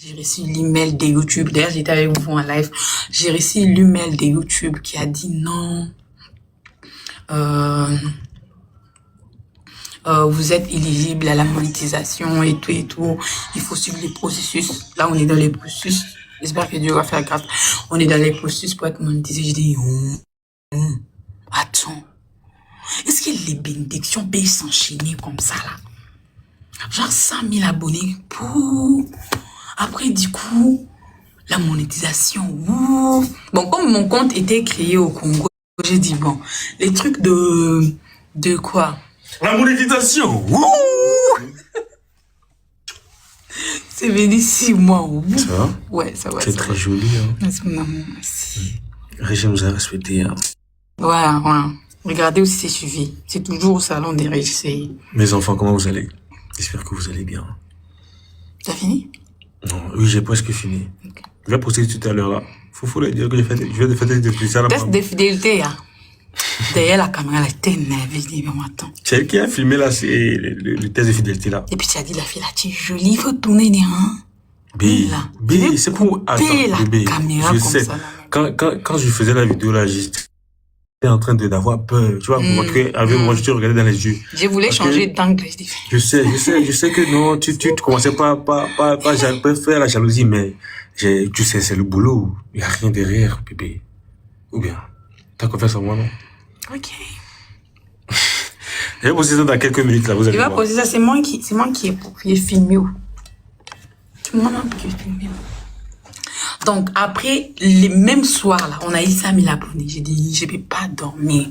J'ai reçu l'email de YouTube. D'ailleurs, j'étais avec vous en live. J'ai reçu l'email de YouTube qui a dit non. Vous êtes éligible à la monétisation et tout et tout. Il faut suivre les processus. Là, on est dans les processus. J'espère que Dieu va faire grâce. On est dans les processus pour être monétisé. Je dis, attends. Est-ce que les bénédictions peuvent s'enchaîner comme ça, là? Genre 100 000 abonnés pour... Après, du coup, la monétisation. Ouh. Bon, comme mon compte était créé au Congo, j'ai dit, bon, les trucs de quoi? La monétisation. C'est venu 6 mois. Ouh. Ça va? Ouais, ça va. C'est très joli. Hein. Merci, mon amour, merci. Régis nous a respecté. Hein. Ouais. Regardez aussi c'est suivi. C'est toujours au salon des Régis. Mes enfants, comment vous allez? J'espère que vous allez bien. T'as fini? Non, oui, j'ai presque fini. Okay. Je vais poster tout à l'heure là. Faut le dire que je viens de faire des spéciales. Test de fidélité, hein. Derrière la caméra, elle était énervée. Je dis, mais attends. C'est elle qui a filmé là, le test de fidélité là. Et puis tu as dit, la fille là, tu es jolie, il faut tourner les reins. B, c'est pour... Attends, bébé, caméra je comme sais. Ça, quand je faisais la vidéo là, j'étais en train d'avoir peur. Tu vois, avec moi, je te regardais dans les yeux. Je voulais changer d'angle. Je sais que non, tu commençais pas faire la jalousie, mais tu sais, c'est le boulot. Il n'y a rien derrière, bébé. Ou bien, t'as confiance en moi, non? Ok. Je vais poser ça dans quelques minutes, là, vous allez voir. Tu vas poser ça, c'est moi qui ai filmé. C'est moi qui ai filmé. Donc, après, les mêmes soirs, là, on a eu 100 000 abonnés. J'ai dit, je ne vais pas dormir.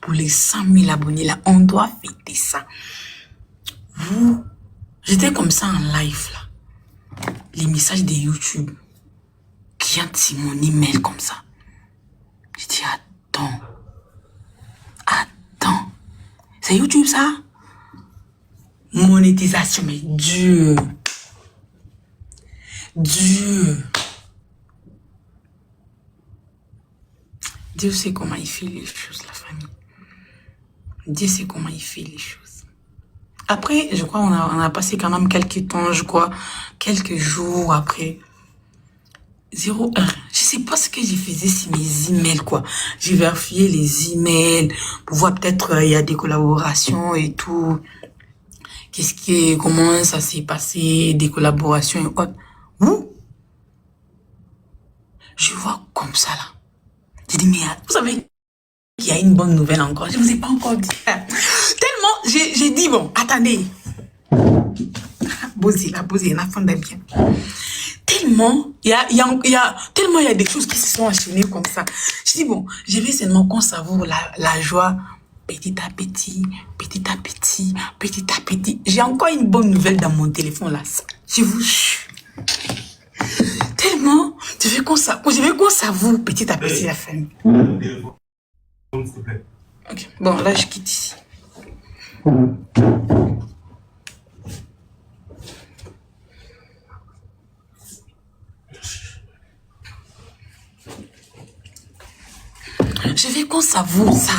Pour les 100 000 abonnés, là, on doit fêter ça. J'étais comme ça en live, là. Les messages de YouTube qui entrent sur mon email comme ça. Je dis, attends. C'est YouTube, ça? Monétisation, mais Dieu. Dieu sait comment il fait les choses, la famille. Dieu sait comment il fait les choses. Après, je crois, on a passé quand même quelques temps, quelques jours après. 0,1. Je sais pas ce que je faisais sur mes emails, quoi. J'ai vérifié les emails pour voir peut-être il y a des collaborations et tout. Comment ça s'est passé, des collaborations et autres. Je vois comme ça, là. J'ai dit, mais vous savez qu'il y a une bonne nouvelle encore. Je vous ai pas encore dit. Tellement, j'ai dit, bon, attendez. Bosé, la fin de bien. Tellement, il y a des choses qui se sont enchaînées comme ça. Je dis, bon, je vais seulement qu'on savoure la joie petit à petit. J'ai encore une bonne nouvelle dans mon téléphone là. Je vous jure. Tellement, je veux qu'on savoure petit à petit la famille. S'il te plaît. Ok, bon, là je quitte ici. Je veux qu'on savoure ça.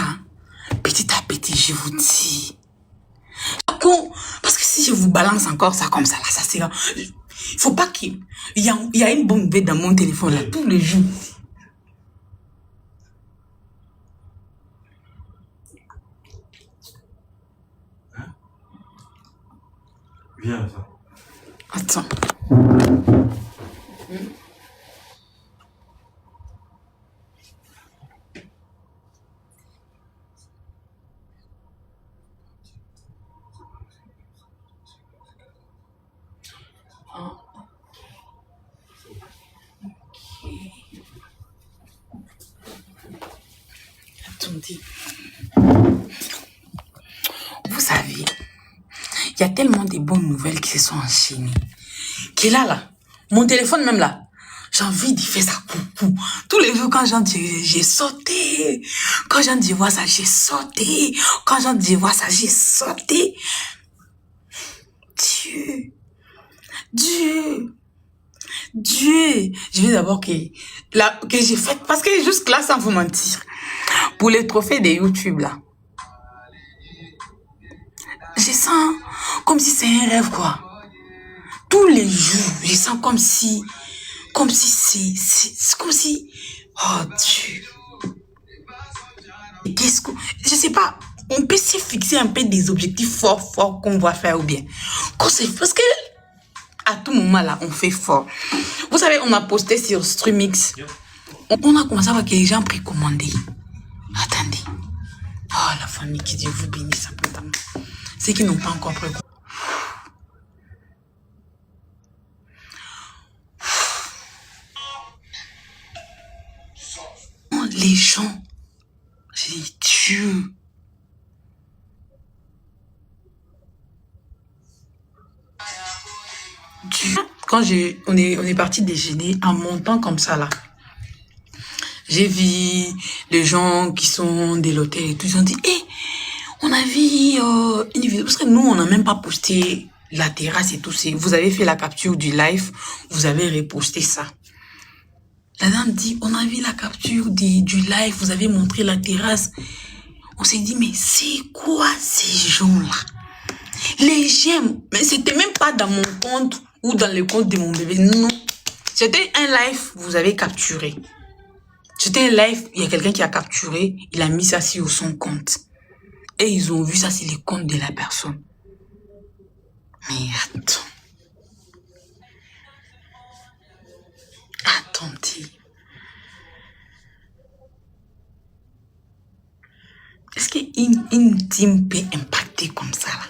Petit à petit, je vous dis. Parce que si je vous balance encore ça comme ça, là, ça c'est... Il faut pas qu'il y a une bonne nouvelle dans mon téléphone, là, tous les jours. Hein? Viens, ça. Attends. Attendez. Vous savez, il y a tellement de bonnes nouvelles qui se sont enchaînées. Que là, mon téléphone même là, j'ai envie d'y faire ça. Tous les jours quand j'en dis, j'ai sauté. Quand j'en dis voir ça, j'ai sauté. Quand j'en dis voir ça, j'ai sauté. Dieu. Je veux d'abord que j'ai fait, parce que jusque là, sans vous mentir, pour les trophées de YouTube là, je sens comme si c'est un rêve quoi. tous les jours, je sens comme si c'est comme si, oh Dieu, qu'est-ce que, je sais pas, on peut se fixer un peu des objectifs forts qu'on va faire ou bien. Parce que, à tout moment là, on fait fort. Vous savez, on a posté sur Streamix. On a commencé à voir que les gens précommandaient. Attendez. Oh, la famille, que Dieu vous bénisse abondamment. Ceux qui n'ont pas encore précommandé. Les gens, j'ai dit, Dieu. Quand on est parti déjeuner, en montant comme ça là, j'ai vu les gens qui sont de l'hôtel et tout, ils ont dit, hé, on a vu une vidéo, parce que nous, on n'a même pas posté la terrasse et tout. Vous avez fait la capture du live, vous avez reposté ça. La dame dit, on a vu la capture du live, vous avez montré la terrasse. On s'est dit, mais c'est quoi ces gens-là? Les j'aime, mais c'était même pas dans mon compte ou dans le compte de mon bébé, non. C'était un live, vous avez capturé. C'était un live, il y a quelqu'un qui a capturé, il a mis ça sur son compte. Et ils ont vu ça, c'est le compte de la personne. Mais attends. Attendez. Est-ce qu'une team peut impacter comme ça là?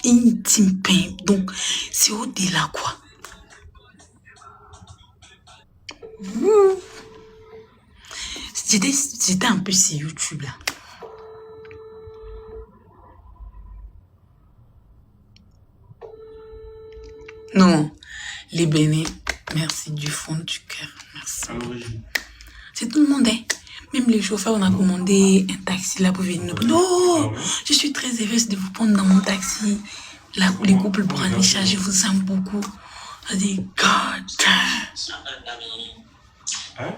Une team peut, donc c'est au-delà quoi. J'étais un peu sur YouTube là. Non, les bénis, merci du fond du cœur, merci. C'est tout le monde, hein. Même les chauffeurs, on a commandé un taxi là pour venir nous prendre. Oh, je suis très heureuse de vous prendre dans mon taxi. Là, les couples pour aller charger, je vous aime beaucoup. Je dis, God damn. Hein?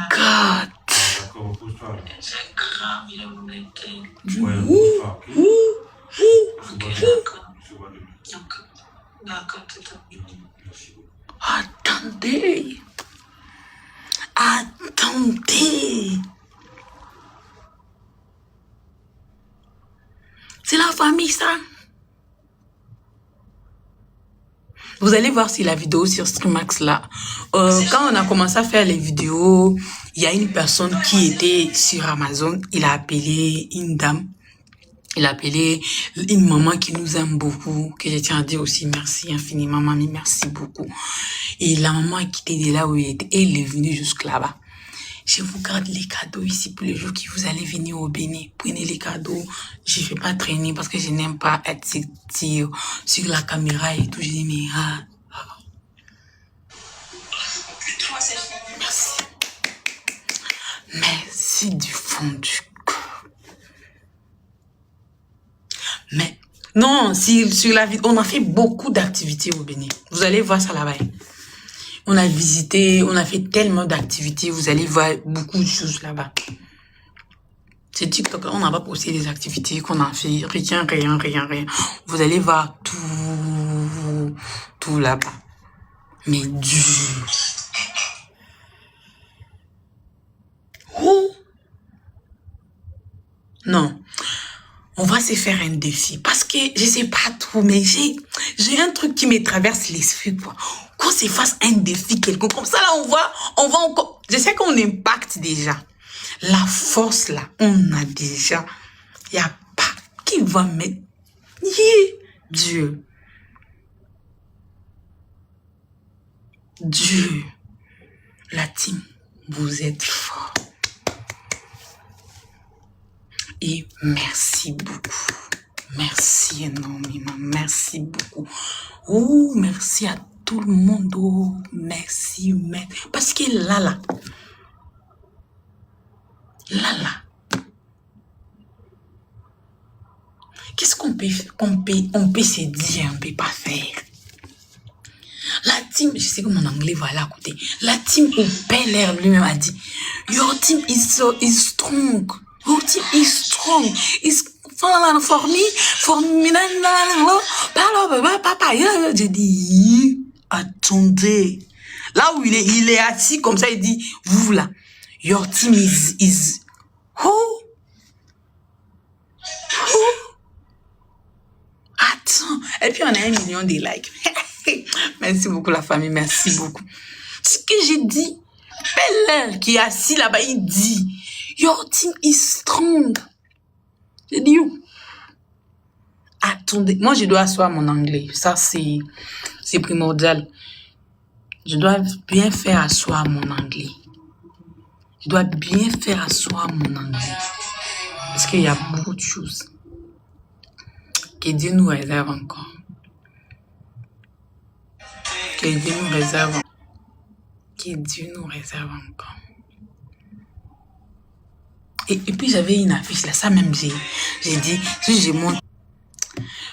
God. C'est grave, il a voulu D'accord, attendez. Attendez. C'est la famille, ça. Vous allez voir si la vidéo sur Streamax là. Quand on a commencé à faire les vidéos, il y a une personne qui était sur Amazon. Il a appelé une dame. Il a appelé une maman qui nous aime beaucoup, que je tiens à dire aussi merci infiniment, mamie, merci beaucoup. Et la maman a quitté de là où elle était et elle est venue jusque là-bas. Je vous garde les cadeaux ici pour les jours qui vous allez venir au Bénin. Prenez les cadeaux. Je ne fais pas traîner parce que je n'aime pas être sur la caméra et tout. Je dis, mais merci. Merci du fond du cœur. Mais non, sur la vidéo, on a fait beaucoup d'activités au Bénin. Vous allez voir ça là-bas. On a visité, on a fait tellement d'activités. Vous allez voir beaucoup de choses là-bas. C'est TikTok, on n'a pas posté des activités qu'on a fait. Rien. Vous allez voir tout là-bas. Mais dur. Oh. Non. On va se faire un défi. Parce que, je sais pas trop, mais j'ai un truc qui me traverse l'esprit, quoi. Qu'on se fasse un défi quelconque. Comme ça, là, on va encore. Je sais qu'on impacte déjà. La force, là, on a déjà. Il n'y a pas qui va mettre. Dieu. Dieu. La team, vous êtes fort. Et merci beaucoup. Merci énormément. Merci beaucoup. Oh, merci à tout le monde. Oh, merci. Parce que là. Qu'est-ce qu'on peut se dire, on peut pas faire? La team, je sais que mon anglais va aller à côté. La team au Bel Air lui-même a dit, your team is strong. Your team is strong. Is for me, papa. J'ai dit, attendez. Là où il est assis comme ça, il dit, vous là, your team is who? Attends. Et puis on a 1 million de likes. Merci beaucoup la famille, merci beaucoup. Ce que j'ai dit, Bel qui est assis là-bas, il dit, your team is strong. J'ai dit, attendez, moi je dois asseoir mon anglais. Ça c'est primordial. Je dois bien faire asseoir mon anglais. Je dois bien faire asseoir mon anglais. Parce qu'il y a beaucoup de choses que Dieu nous réserve encore. Que Dieu nous réserve. Que Dieu nous réserve encore. Et puis j'avais une affiche là, ça même j'ai dit, si j'ai monté.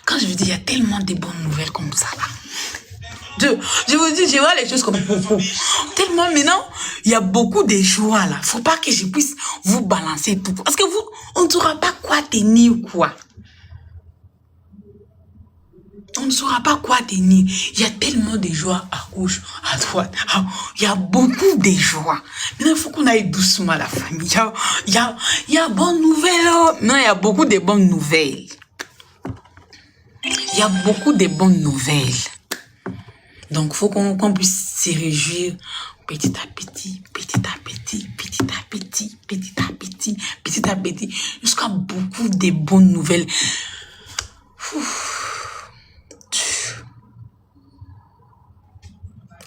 Quand je vous dis, il y a tellement de bonnes nouvelles comme ça là. Je vous dis, je vois les choses comme beaucoup. Tellement maintenant, il y a beaucoup de joie là. Faut pas que je puisse vous balancer tout. Parce que vous, on ne saura pas quoi tenir ou quoi. On ne saura pas quoi tenir. Il y a tellement de joie à gauche, à droite. Il y a beaucoup de joie. Maintenant, il faut qu'on aille doucement à la famille. Il y a bonnes nouvelles. Non, il y a beaucoup de bonnes nouvelles. Il y a beaucoup de bonnes nouvelles. Donc, il faut qu'on puisse se réjouir petit à petit, petit à petit, petit à petit, petit à petit, petit à petit, jusqu'à beaucoup de bonnes nouvelles.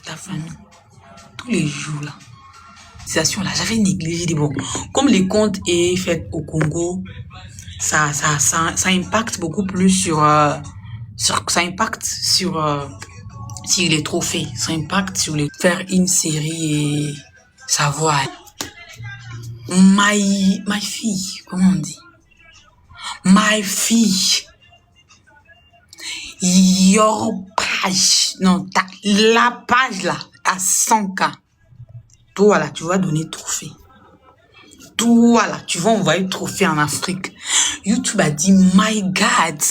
La famille, tous les jours là, j'avais négligé des bon. Comme les comptes est fait au Congo, ça impacte beaucoup plus sur les trophées, ça impacte sur les faire une série et savoir. My fille, comment on dit? My fille. Your page, non, la page là, à 100K. Toi là, tu vas donner trophée. Toi là, tu vas envoyer trophée en Afrique. YouTube a dit, my God,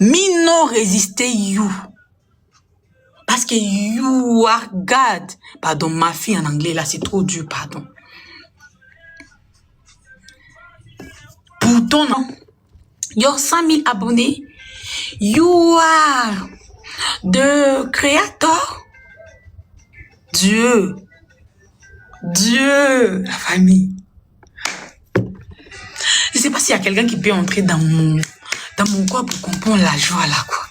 me non résister you. Parce que you are God. Pardon, ma fille en anglais, là, c'est trop dur, pardon. Pourtant, non. Your 100 000 abonnés. You are the creator. Dieu, la famille. Je sais pas s'il y a quelqu'un qui peut entrer dans mon corps pour comprendre la joie là, quoi.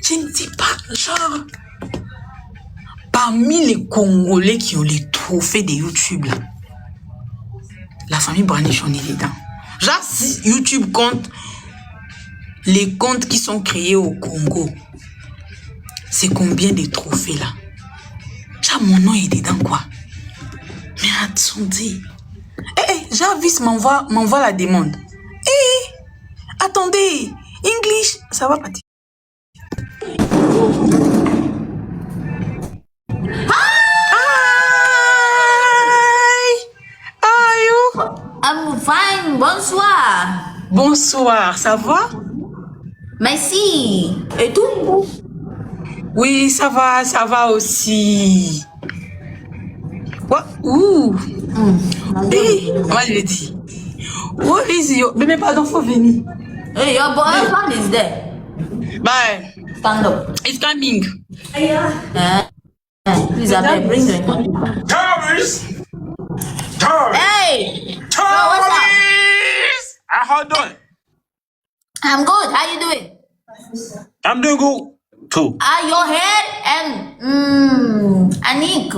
Je ne sais pas, genre, parmi les Congolais qui ont les trophées de YouTube là, la famille Branish on est dedans. Genre, si YouTube compte les comptes qui sont créés au Congo, c'est combien de trophées là? Genre, mon nom est dedans, quoi. Mais attendez. Jarvis m'envoie la demande. Attendez. English, ça va partir. Hi. How are you? I'm fine, bonsoir. Bonsoir, ça va? Merci. Et tout? Oui, ça va aussi. What? Ouh. Moi, je l'ai dit. What is your... Mais pardon, faut venir. Hey, your boyfriend is there. Bye. Stand up. It's coming. Please, I beg, bring drink. Thomas! Hey! Thomas! what's up? How you doing? I'm good. How you doing? I'm doing good too. Your hair and Anik.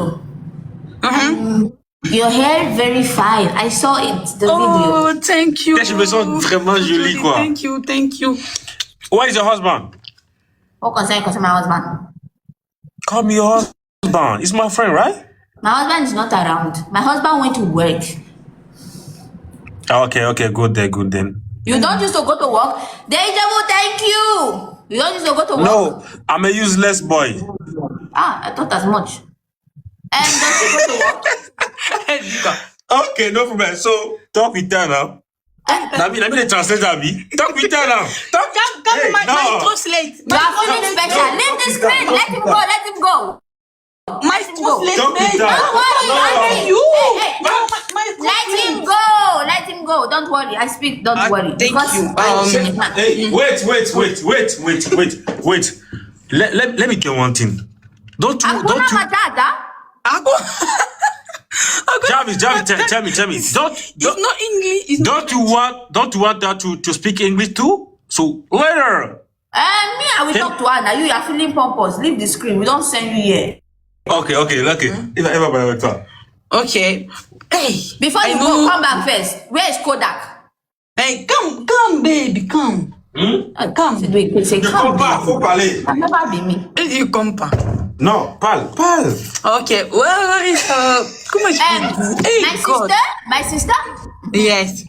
Your hair very fine. I saw it, the video. Oh, thank you. Je me sens vraiment jolie, quoi. Thank you. Where is your husband? What concern my husband? Call me your husband. He's my friend, right? My husband is not around. My husband went to work. Okay, good then. You don't used to go to work. Dejavu, thank you. You don't need to go to work. No, I'm a useless boy. Ah, I thought as much. And don't you go to work? Elle dit quoi? Okay, no problem. So, talk with her now. Let me translate Abby. Talk with her now. Talk. Come, Hey, my no. translate. You are feeling special. Leave the screen. Let him go. Let him go. My translate. Talk with her. Don't worry. No. I mean, You. Hey, No, my let him go. Let him go. Don't worry. I speak. Don't worry. Thank Because you. Hey, wait. Let me get one thing. Don't Hakuna you, Matata. Jarvis, tell me. It's not English. It's not Don't you want that to speak English too? So later. Me, I will talk to Anna. You are feeling pompous. Leave the screen. We don't send you here. Okay. Eva, avec toi. Okay. Hey. Before I you know. go, come back first. Where is Kodak? Hey, come, baby, come. Come. Wait, say come. Faut parler. I've never been me. You come pas. Non, parle. Okay. Where is comment je peux My Hey, God. sister? My sister? Yes.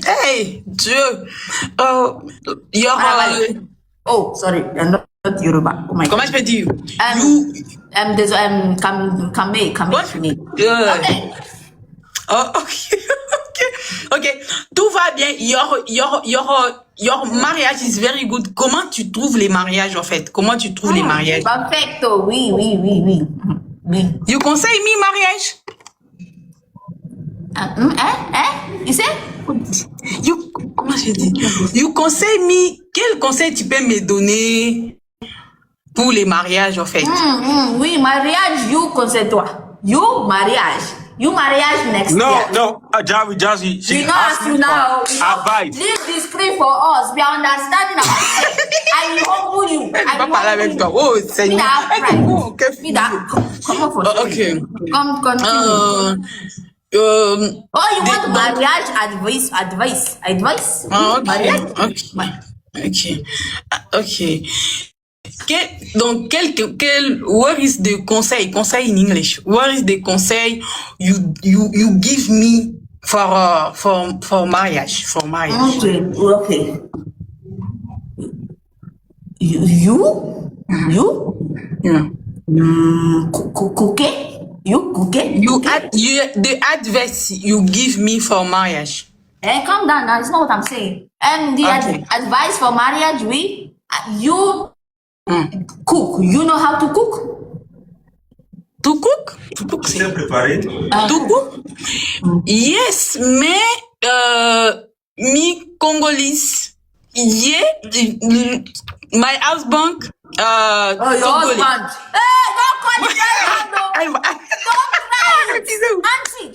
Hey, Dieu. Your. Oh, sorry. I'm not Yoruba. Oh my God. Comment je peux dire? Kame. Okay. Oh, okay. Tout va bien. Your mariage is very good. Comment tu trouves les mariages, en fait? Comment tu trouves les mariages? Perfecto. Oui. You conseille me mariage? You say? Comment je dis? You conseille me, quel conseil tu peux me donner pour les mariages, en fait? Oui, mariage, you consent-toi. You mariage next year. No, Jarvis, she We know asked as me you now. for advice. Leave the screen for us. We are understanding ourselves. I will humble you. Elle va parler avec toi. Oh, Seigneur. Come on for Okay. Come continue. You want marriage advice? Okay. Donc, where is the conseil in English? Where is the conseil you give me for marriage? Okay. You? Yeah. Cooking? You cooking? The advice you give me for marriage. Calm down now. It's not what I'm saying. The advice for marriage, you cook. You know how to cook? To cook? To cook, Tu sais préparer? To cook? Yes, mais me Congolese. Yeah, my husband. Your Togolese. husband. Hey, don't call it that. Auntie,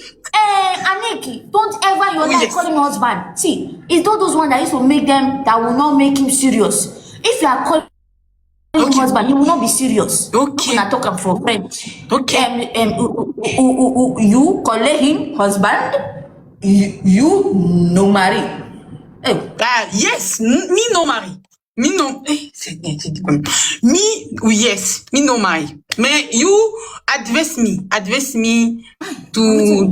Aniki, don't ever your life call him husband. See, it's not those ones that used to make them that will not make him serious. If you are calling him husband, he will not be serious. Okay. I'm talking for French. Okay. You call him husband, you no marry. Hey. Yes, me no marry. Me no. Me yes, me no marry. Mais you advise me to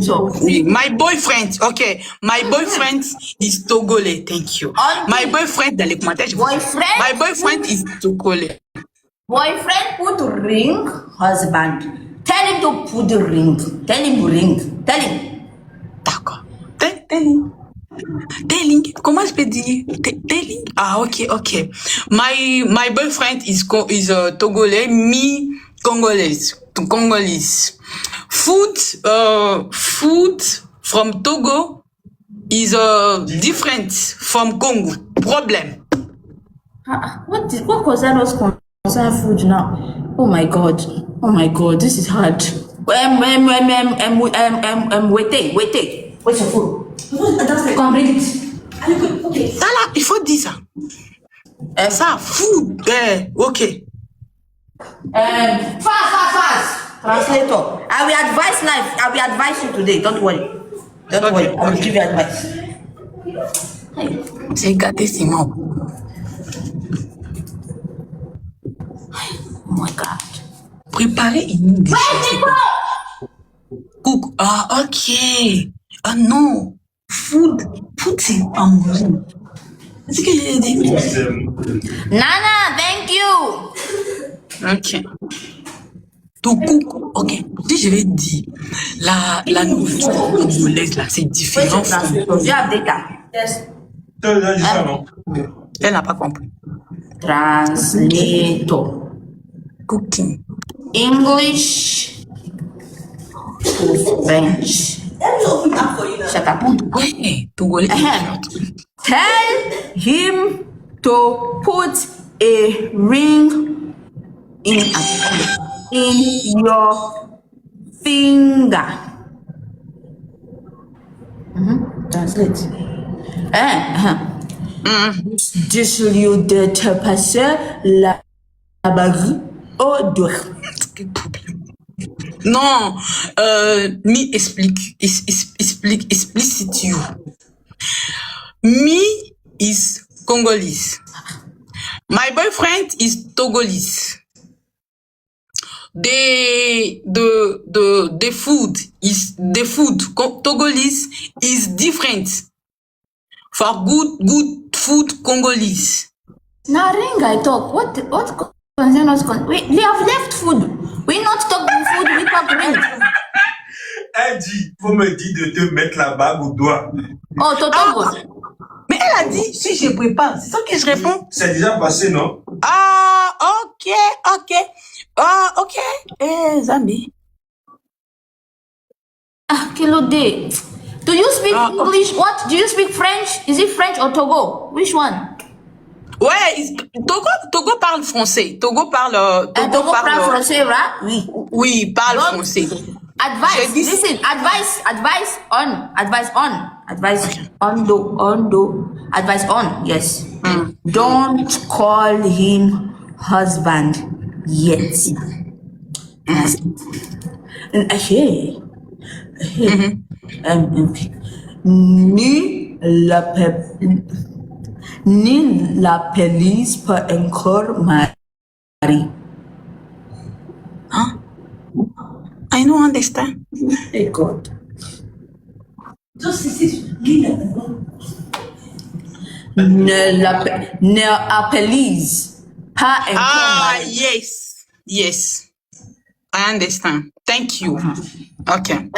my boyfriend. Okay, my boyfriend is Togolese. Thank you. My boyfriend dans les commentaires. My boyfriend is Togolese. Boyfriend put ring, husband. Tell him to put the ring. Tell him ring. Tell him. D'accord. Telling. Comment je peux dire? Telling. Ah, ok. My boyfriend is Togolese. Me Congolese. Food from Togo is different from Congo. Problem. What concern us concern food now? Oh my god, this is hard. Wait. Where's your food? Come bring it. Okay. Ça là, il faut dire ça. Ça, food. Ok. Fast. Translator. I will advise you today. Don't worry. Worry. I will give you advice. Hey. J'ai gâté Simon. Oh my God. Préparer une dish. Cook. Ah, ok. Ah non. Food c'est pas manger. C'est ce que j'ai dit. Nana, thank you. Ok. Togo, ok. Si je vais dire, la nourriture congolaise, là, c'est différent. You have data. Yes. Tu as dit ça, non? Elle n'a pas compris. Translator. Cooking. English to French. Shut up. Ouais, Togolais. Tell him to put a ring in your finger. Translate. Dis-lui de te passer la bague au doigt. Quel problème. Non, me explicit you. Me is Congolese. My boyfriend is Togolese. The food Togolese is different. For good food Congolese. Now ring I talk. What concern us? We have left food. We not talk food. We talk ring. Elle dit, faut me dire de te mettre la bague au doigt. Oh, Totogo. Mais elle a dit si je prépare. C'est ça que je réponds. C'est déjà passé, non? Ah, ok. Ah, ok. Zambi. Ah, Kilode. Do you speak English? What? Do you speak French? Is it French or Togo? Which one? Ouais, Togo parle français. Togo parle français, right? Oui. Oui, parle français. Advice. Listen. Advice on. Advice on. Yes. Don't call him husband yet. Ni l'appelise pas encore mari. Huh? I don't understand. Hey God. Ne appelise pas encore mari. Yes. I understand. Thank you. Okay.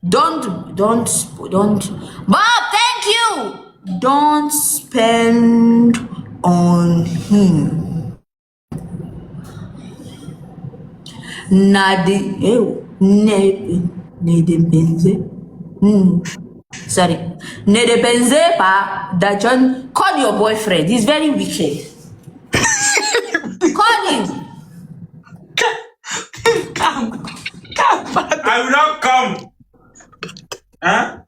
Don't. Bob, thank you. Don't spend on him. Sorry. Ne dépensez pas d'argent. Call your boyfriend. He's very wicked. Call him. Come. I will not come. Hein?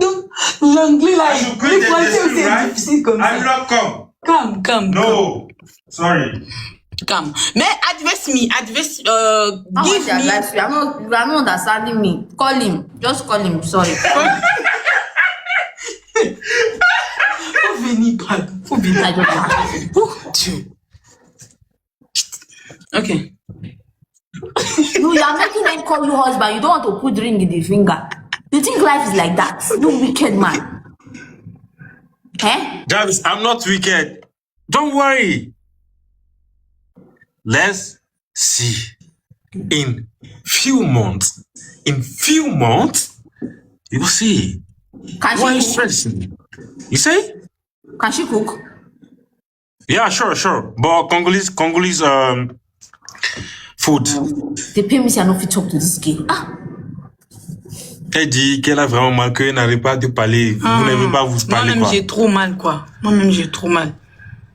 Donc, l'anglais là, I should le quit the français aussi school, est right? difficile comme I will ça. not come. Come. No. Sorry. Come. Mais give me. You are not understanding me. Call him. Just call him. Sorry. Faut venir. I don't know. Oh, Dieu. Okay. You are making them call you husband. You don't want to put ring in the finger. You think life is like that? You wicked man. Eh? Jarvis, I'm not wicked. Don't worry. Let's see. In few months, you will see. Can Why are you she cook? stressing? You say? Can she cook? Yeah, sure. But Congolese food. They pay me say I no fit talk to this girl. Elle dit qu'elle a vraiment mal, qu'elle n'arrive pas à te parler. Vous n'avez pas à vous parler, Moi-même, quoi. j'ai trop mal, quoi.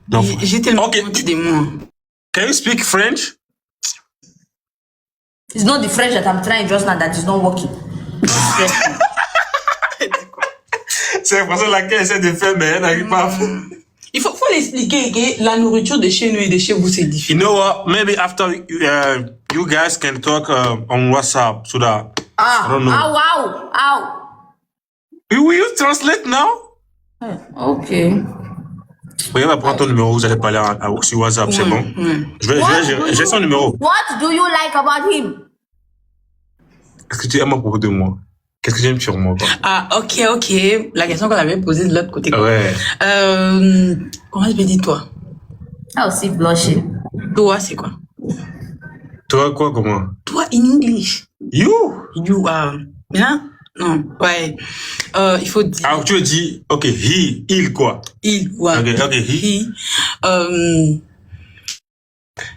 Donc, J'ai tellement okay. honte de moi. Can you speak French? It's not the French that I'm trying just now that is not working. C'est la façon laquelle elle essaie de faire, mais elle n'arrive pas à faire. Il faut l'expliquer que la nourriture de chez nous et de chez vous, c'est différent. You know what? Maybe after you guys can talk on WhatsApp so that I don't know. Ow. Will you translate now? Okay. Oui, elle va prendre ton numéro, vous allez parler sur WhatsApp, c'est bon? J'ai son numéro. What do you like about him? Est-ce que tu aimes à propos de moi? Qu'est-ce que j'aime sur moi, quoi? Ah, ok. La question qu'on avait posée de l'autre côté. Quoi. Ouais. Comment je vais dire toi? Ah aussi blushing. Toi, c'est quoi? Toi, quoi, comment? Toi, in English. You Hein? Non, ouais. Il faut dire. Alors, tu dis, ok, il, quoi? Il, ouais. Ok, he.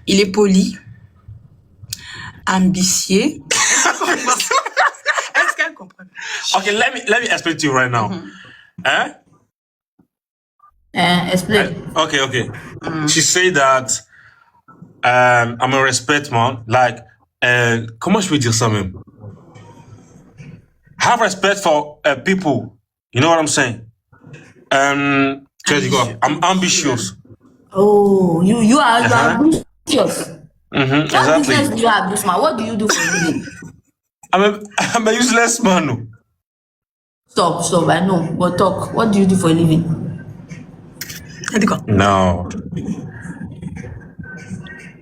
Il est poli, ambitieux. Est-ce qu'elle comprend? Okay, let me explain to you right now. Explain. Okay. She say that I'm a respect man. Like, comment je peux dire ça même? Have respect for people. You know what I'm saying? Tu as dit quoi? I'm ambitious. Oh, you are ambitious. What Exactly. business do you have this man? What do you do for a living? I'm a useless man. Stop, I know. But talk. What do you do for a living? Elle dit quoi? No.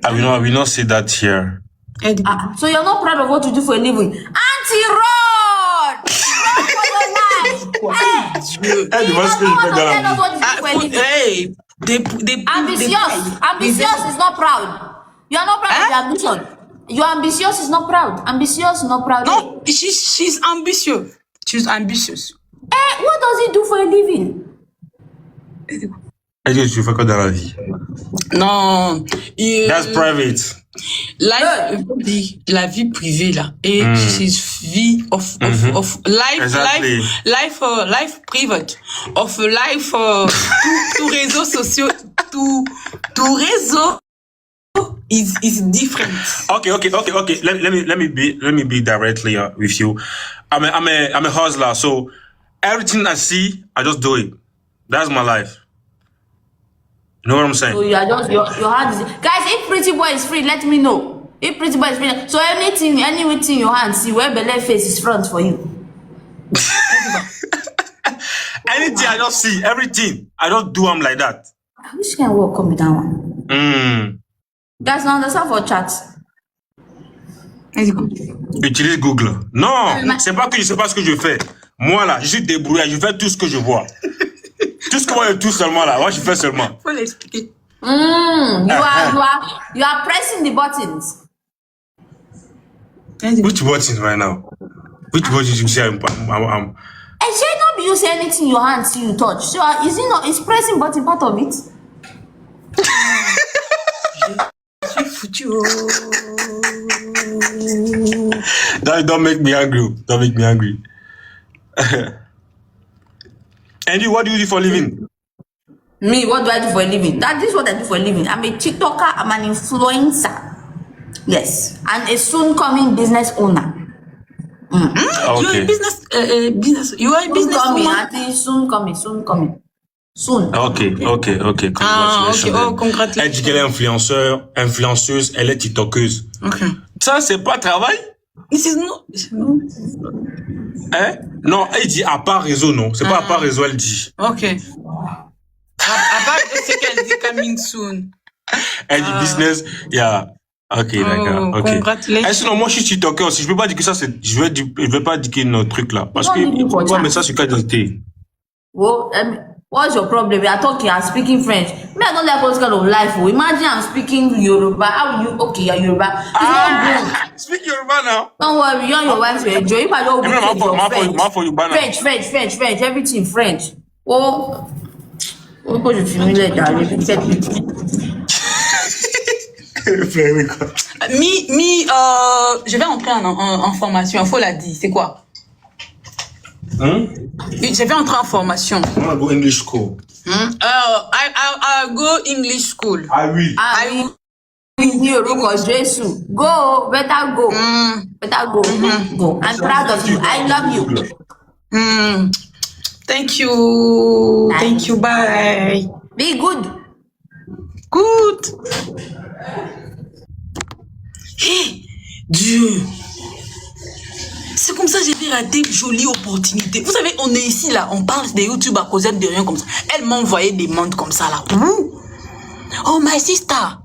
I will not say that here. Elle dit quoi? So you're not proud of what you do for a living? Auntie Rod! Run for your life! Hey! You don't know how to tell us what you do for a living. Hey! Ambitious is not proud. You are not proud of your ambition. Your ambitious is not proud. Ambitious is not proud. No, she's ambitious. She's ambitious. What does he do for a living? Elle dit, tu fais quoi dans la vie? Non. That's private. La vie privée là. Et she's vie of life, Exactly. life private. Of life, tout réseau social, tout réseau is different. Okay. Let me be directly with you. I'm a hustler, so everything I see, I just do it. That's my life. You know what I'm saying? So you are just your hand is guys. If Pretty Boy is free, let me know. If Pretty Boy is free, so anything your hand see where the left face is front for you. Anything I just see, everything I don't do. I'm like that. I wish can work come with that one. Guys, now understand for chat. Utilise Google. Non, c'est pas que je sais pas ce que je fais. Moi là, je suis débrouillard, je fais tout ce que je vois. Tout ce que moi je touche seulement là, moi je fais seulement. Faut l'expliquer. You are pressing the buttons. Which buttons right now? Which buttons you say I'm And should not be you say anything your hand see you touch. So is it not? Is pressing button part of it? Don't make me angry. Don't make me angry. And you, what do you do for a living? Me, what do I do for a living? That is what I do for a living. I'm a TikToker. I'm an influencer. Yes, and a soon coming business owner. Okay. You're a business. You are a business Coming, woman. I think soon coming. Soon. Okay. Congratulations. Oh, congratulations. Elle dit qu'elle est influenceuse, elle est tiktokeuse. Okay. Ça, c'est pas travail? This is no. Hein? Non, elle dit à part réseau, non. C'est pas à part réseau, elle dit. Ok. À part de ce qu'elle dit coming soon. Elle dit business, yeah. Ok, d'accord. Ok. Congratulations. Et sinon, moi, je suis tiktoker aussi. Je peux pas dire que ça, c'est, je vais pas dire qu'il y a notre truc là. Parce Non, que, il faut pourquoi ça. mais ça sur carte d'identité? Well, what's your problem? We are talking, I'm speaking French. Me, I don't like all this kind of life. Oh. Imagine I'm speaking Yoruba. How will you? Okay, you're Yoruba. It's not good. Speak Yoruba now. Don't worry, you and your wife will enjoy. If I don't Even with your French. French. French, everything French. Oh, pourquoi je suis mis là? Je vais entrer en formation. Il faut la dire. C'est quoi? Je vais entrer en formation. I want to go English school. I go English school. I will. I will Jesu. Go, better go. Better go. Go. I'm proud of you. I love you. Thank you. Nice. Thank you. Bye. Be good. Good. Hey, Dieu. C'est comme ça que j'ai raté une jolie opportunité. Vous savez, on est ici là, on parle de YouTube à cause de rien comme ça. Elle m'a envoyé des montres comme ça là. Oh, my sister.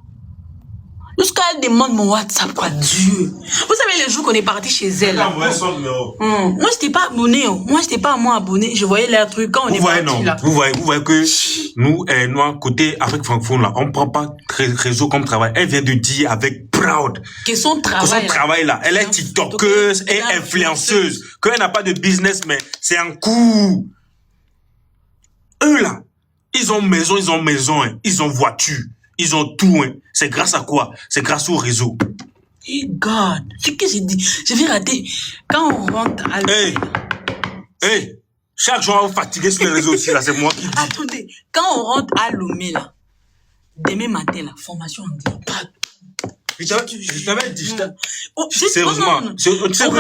Jusqu'à elle demande mon WhatsApp, quoi, Dieu. Vous savez, le jour qu'on est parti chez elle, là. Moi, j'étais pas abonné, Moi, j'étais pas abonné. Je voyais les trucs quand on est parti, là. Vous voyez que nous, côté Afrique francophone, là, on prend pas réseau comme travail. Elle vient de dire avec proud. Que son travail, là. Elle est tiktokeuse et influenceuse. Qu'elle n'a pas de business, mais c'est un coup. Eux, là, ils ont maison, ils ont voiture. Ils ont tout, C'est grâce à quoi? C'est grâce au réseau. Hey God, c'est ce que j'ai dit. Je vais rater. Quand on rentre à Hey, chaque jour, on va fatiguer sur les réseaux aussi, là, c'est moi qui dis. Attendez, quand on rentre à Lomé, là, demain matin, la formation anglais. Je t'avais dit, sérieusement. Tu sais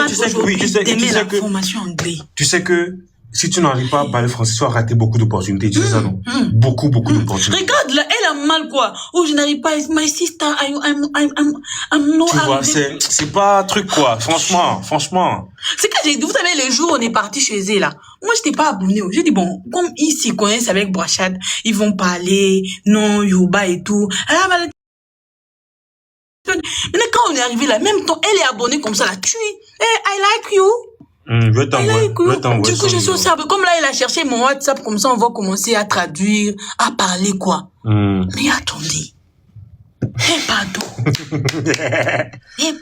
que, formation anglais. Tu sais que, si tu n'arrives pas à parler français, tu vas rater beaucoup d'opportunités. Tu sais ça, non? Beaucoup d'opportunités. Regarde, là, elle a mal, quoi. Oh, je n'arrive pas. My sister, I'm no. Tu vois, c'est pas un truc, quoi. Franchement. C'est que j'ai dit, vous savez, le jour où on est parti chez eux, là. Moi, j'étais pas abonné. J'ai dit, bon, comme ils s'y connaissent avec Brachad, ils vont parler, non, Yoruba et tout. Alors, maintenant, quand on est arrivé là, même temps, elle est abonnée comme ça, là. Tu es, I like you. Je vais t'envoyer. Du coup, je suis aussi abonné. Comme là, elle a cherché mon WhatsApp, comme ça, on va commencer à traduire, à parler, quoi. Mais attendez.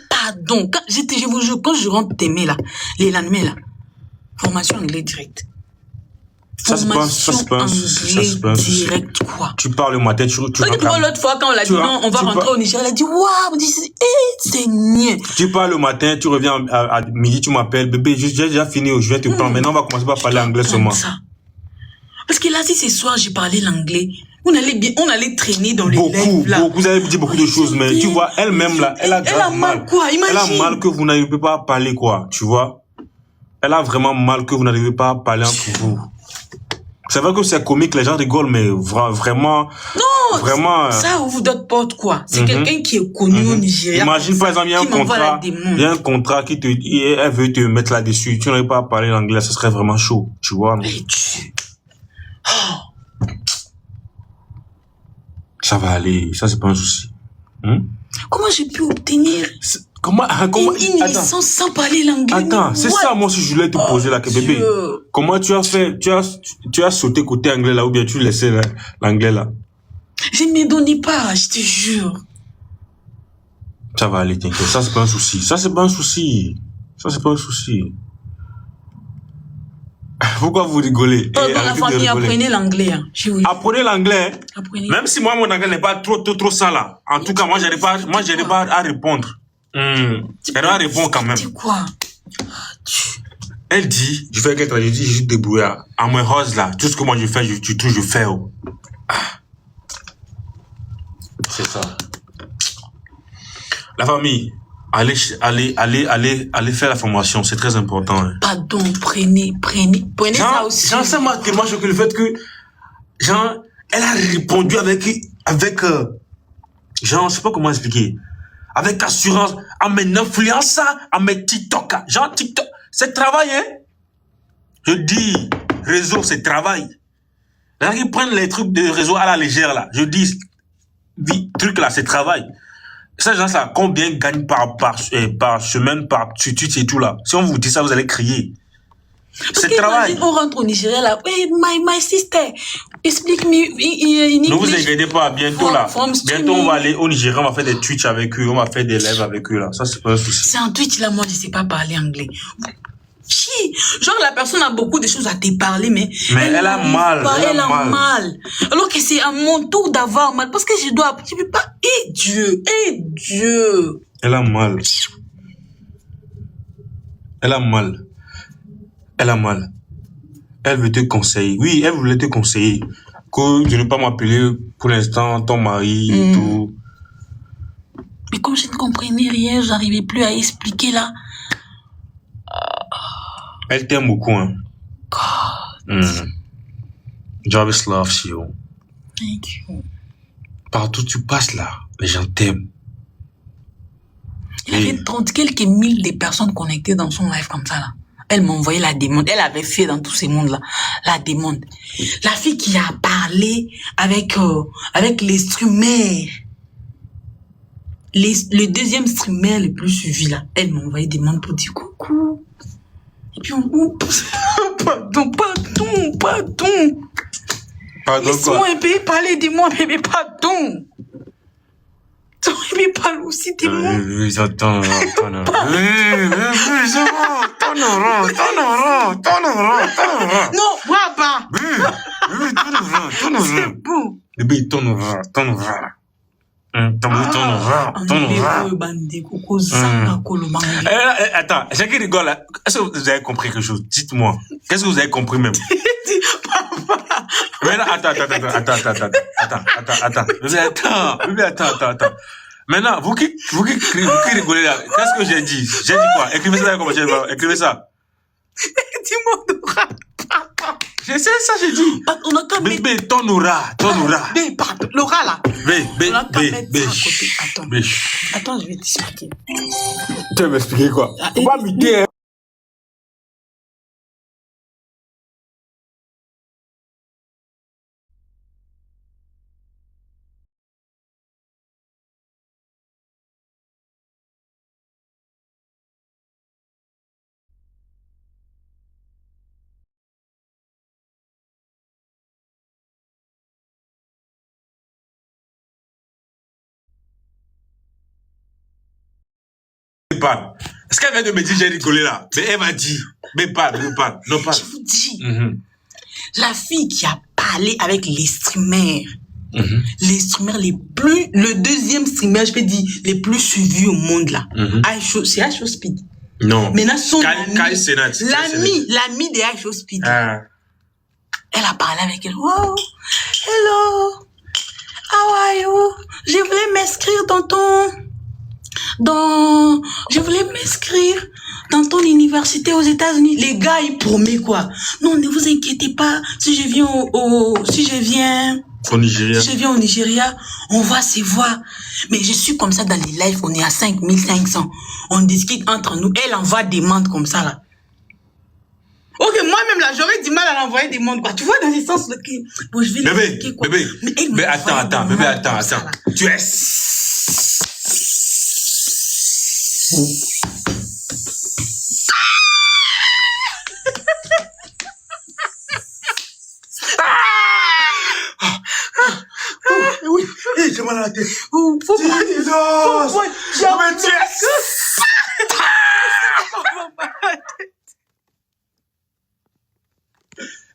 Pardon. Je vous jure, quand je rentre t'aimer, là, les lendemains, là, formation anglais direct. Formation anglais direct, quoi. Tu parles le matin, tu l'autre fois, quand on l'a dit, non, on va rentrer au Niger, elle a dit, waouh, c'est niais. Tu parles le matin, tu reviens à midi, tu m'appelles, bébé, j'ai déjà fini, je vais te prendre. Maintenant, on va commencer par parler anglais seulement. Parce que là, si ce soir, j'ai parlé l'anglais, on allait traîner dans les lèvres, là. Vous avez dit beaucoup de choses, mais tu vois, elle-même, là, elle a grave mal. Quoi, imagine. Elle a mal que vous n'arrivez pas à parler, quoi, tu vois. Elle a vraiment mal que vous n'arrivez pas à parler entre vous. C'est vrai que c'est comique, les gens rigolent, mais vraiment... Non, vraiment... Ça ouvre d'autres portes, quoi. C'est quelqu'un qui est connu au Nigeria. Imagine, par exemple, il y a un contrat qui te dit, elle veut te mettre là-dessus. Tu n'arrives pas à parler l'anglais, ce serait vraiment chaud, tu vois. Ça va aller, ça c'est pas un souci. Comment j'ai pu obtenir une licence sans parler l'anglais? Attends, c'est ça, moi aussi je voulais te poser là, que bébé. Comment tu as fait, tu as sauté côté anglais là, ou bien tu laissais l'anglais là? Je ne me donnais pas, je te jure. Ça va aller, t'inquiète, ça c'est pas un souci. Pourquoi vous rigolez? Dans la famille, apprenez l'anglais. Apprenez l'anglais. Même si moi, mon anglais n'est pas trop ça là. En tout cas, moi, j'arrive pas à répondre. Elle doit répondre quand même. C'est quoi? Elle dit, je fais quelque chose, je dis, je suis débrouillard. À mon rose là, tout ce que moi je fais, je fais. C'est ça. La famille, allez faire la formation, c'est très important. Pardon, prenez ça aussi. Genre, ça m'a tellement choqué le fait que, genre, elle a répondu avec, genre, je sais pas comment expliquer. Avec assurance, à mes influenceurs, à mes TikTok. Genre, TikTok, c'est travail, Je dis, réseau, c'est travail. Là, ils prennent les trucs de réseau à la légère, là. Je dis, truc là, c'est travail. Ces gens-là, combien gagnent par semaine, par tutu et tout là? Si on vous dit ça, vous allez crier. C'est travail. On rentre au Nigeria là. Hey, my sister, explique me in English. Ne vous inquiétez pas, bientôt là. Bientôt on va aller au Nigeria, on va faire des Twitch avec eux, on va faire des lives avec eux là. Ça c'est pas un souci. C'est un Twitch là, moi je sais pas parler anglais. Genre la personne a beaucoup de choses à te parler, mais elle a mal. Elle a mal. Alors que c'est à mon tour d'avoir mal parce que je peux pas. Eh Dieu. Elle a mal. Elle veut te conseiller. Oui, elle voulait te conseiller. Que je ne vais pas m'appeler pour l'instant ton mari et tout. Mais comme je ne comprenais rien, j'arrivais plus à expliquer là. Elle t'aime beaucoup, God. Jarvis loves you. Thank you. Partout où tu passes là, les gens t'aiment. Il y avait 30 quelques mille de personnes connectées dans son live comme ça là. Elle m'envoyait la demande. Elle avait fait dans tous ces mondes-là la demande. La fille qui a parlé avec les streamers. le deuxième streamer le plus suivi, là, elle m'a envoyé des demandes pour dire coucou. Et puis pardon. quoi? Un peu parler de moi, bébé, pardon. Mais parle aussi de moi. Attends. Non, moi pas. C'est bon. Bébé, tourne. Attends, j'ai qui rigole là. Est-ce que vous avez compris quelque chose? Dites-moi. Qu'est-ce que vous avez compris même? Attends. Bébé, attends. Maintenant, vous qui rigolez là, qu'est-ce que j'ai dit? J'ai dit quoi? Écrivez ça comment écrivez ça. Dis-moi, Nora. C'est ça, j'ai dit. On a qu'à mettre... Bébé, ton aura. Laura là. B. Attends, je vais t'expliquer. Tu vas m'expliquer quoi? On va m'aider. Est-ce qu'elle vient de me dire j'ai rigolé là? Mais elle m'a dit, mais parle. Non, parle. Je vous dis, la fille qui a parlé avec les streamers, le deuxième streamer, je peux dire, les plus suivis au monde là, c'est Aisho Speed. Non. Maintenant, son l'ami de Aisho Speed. Elle a parlé avec elle. Oh, hello, how are you? Je voulais m'inscrire je voulais m'inscrire dans ton université aux États-Unis. Les gars, ils promettent quoi? Non, ne vous inquiétez pas. Si je viens au Nigeria, on va se voir. Mais je suis comme ça dans les lives, on est à 5500. On discute entre nous. Elle envoie des demandes comme ça, là. Ok, moi-même, là, j'aurais du mal à l'envoyer des demandes, quoi. Tu vois, dans le sens, là, bon, je vais l'expliquer, quoi. Bébé, attends. Tu es... Oui, j'ai mal à la tête.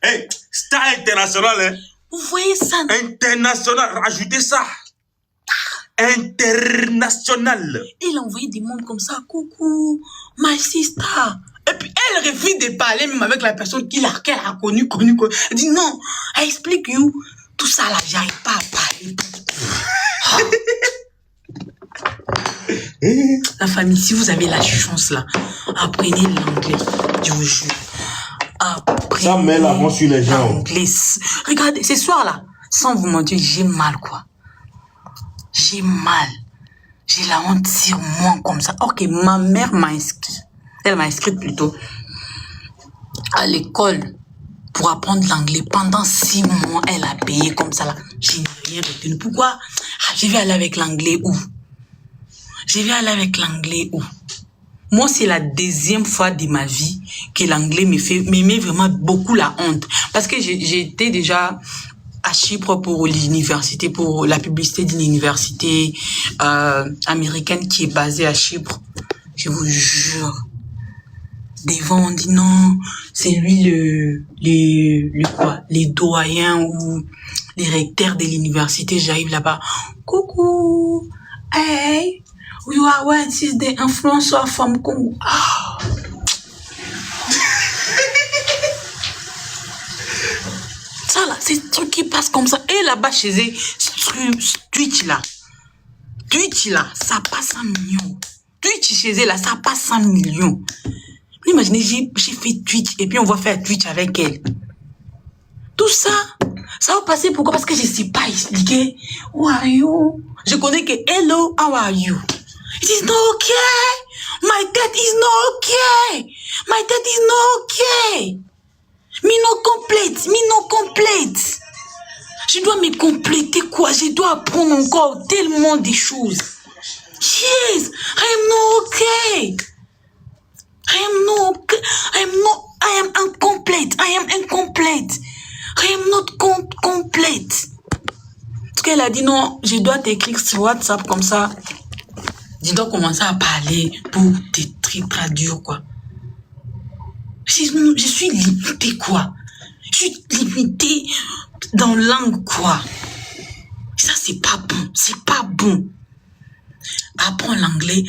Hey, star international, hein? Vous voyez ça? International, rajoutez ça. International. Il a envoyé des mondes comme ça. Coucou, my sister. Et puis elle refuse de parler même avec la personne qu'elle a connue. Elle dit non, I explique you. Tout ça là, j'arrive pas à parler. La famille, si vous avez la chance là, apprenez l'anglais. Je vous jure. Apprenez ça met la main sur les gens. L'anglais. Regardez, ce soir là, sans vous mentir, j'ai mal quoi. J'ai mal. J'ai la honte sur moi comme ça. Ok, ma mère m'a inscrit. Elle m'a inscrit plutôt à l'école pour apprendre l'anglais. Pendant 6 mois, elle a payé comme ça là. Je n'ai rien retenu. Pourquoi? Je vais aller avec l'anglais où? Moi, c'est la deuxième fois de ma vie que l'anglais me met vraiment beaucoup la honte. Parce que j'étais déjà à Chypre pour l'université, pour la publicité d'une université américaine qui est basée à Chypre. Je vous jure. Devant, on dit non, c'est lui les doyens ou les recteurs de l'université. J'arrive là-bas. Coucou. Hey. You are one, is the influencer from Congo. Ah. Ça là, c'est un truc qui passe comme ça. Et là-bas chez eux, Twitch là, ça passe 100 millions. Twitch chez eux là, ça passe 100 millions. Imaginez, j'ai fait Twitch et puis on va faire Twitch avec elle. Tout ça, ça va passer pourquoi? Parce que je ne sais pas expliquer. Who are you? Je connais que hello, how are you? It is not okay. My dad is not okay. My dad is not okay. Me no complete. Je dois me compléter quoi? Je dois apprendre encore tellement de choses. Yes, I am not okay. I am incomplete. I am not complete. Parce qu'elle a dit non, je dois t'écrire sur WhatsApp comme ça. Je dois commencer à parler pour te traduire, quoi. Je suis limitée, quoi. Je suis limitée dans langue, quoi. Ça, c'est pas bon. Apprends l'anglais.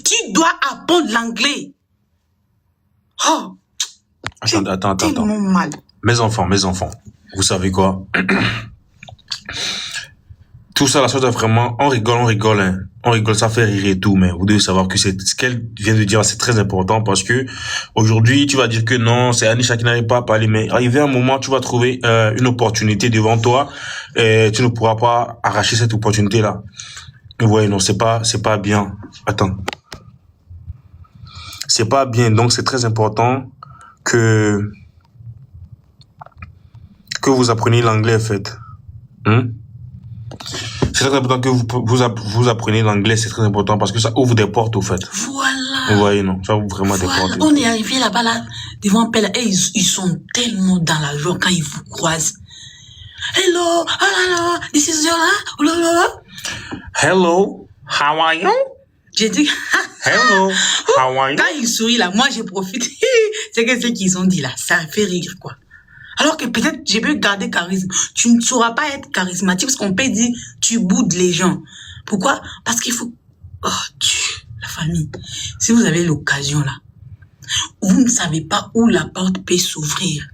Tu dois apprendre l'anglais. Oh. Attends. Tellement mal. Mes enfants, vous savez quoi? Tout ça, la chose, vraiment, on rigole, hein. On rigole, ça fait rire et tout, mais vous devez savoir que ce qu'elle vient de dire, c'est très important parce que aujourd'hui, tu vas dire que non, c'est Anisha qui n'arrive pas à parler, mais arrivé un moment, tu vas trouver une opportunité devant toi et tu ne pourras pas arracher cette opportunité-là. Vous voyez, non, c'est pas bien. Attends. C'est pas bien, donc c'est très important que vous appreniez l'anglais, en fait. C'est très important que vous appreniez l'anglais, c'est très important parce que ça ouvre des portes, au fait. Voilà. Vous voyez, non, ça ouvre vraiment des portes. On est arrivé là-bas, là, devant Pella, et ils sont tellement dans la joie quand ils vous croisent. Hello, this is Yola. Hello, how are you? J'ai dit, Hello, how are you? Quand ils sourient là, moi je profite. C'est que ce qu'ils ont dit là, ça fait rire, quoi. Alors que peut-être je peux garder charisme. Tu ne sauras pas être charismatique parce qu'on peut dire tu boudes les gens. Pourquoi? Parce qu'il faut... Oh Dieu, la famille. Si vous avez l'occasion là, vous ne savez pas où la porte peut s'ouvrir.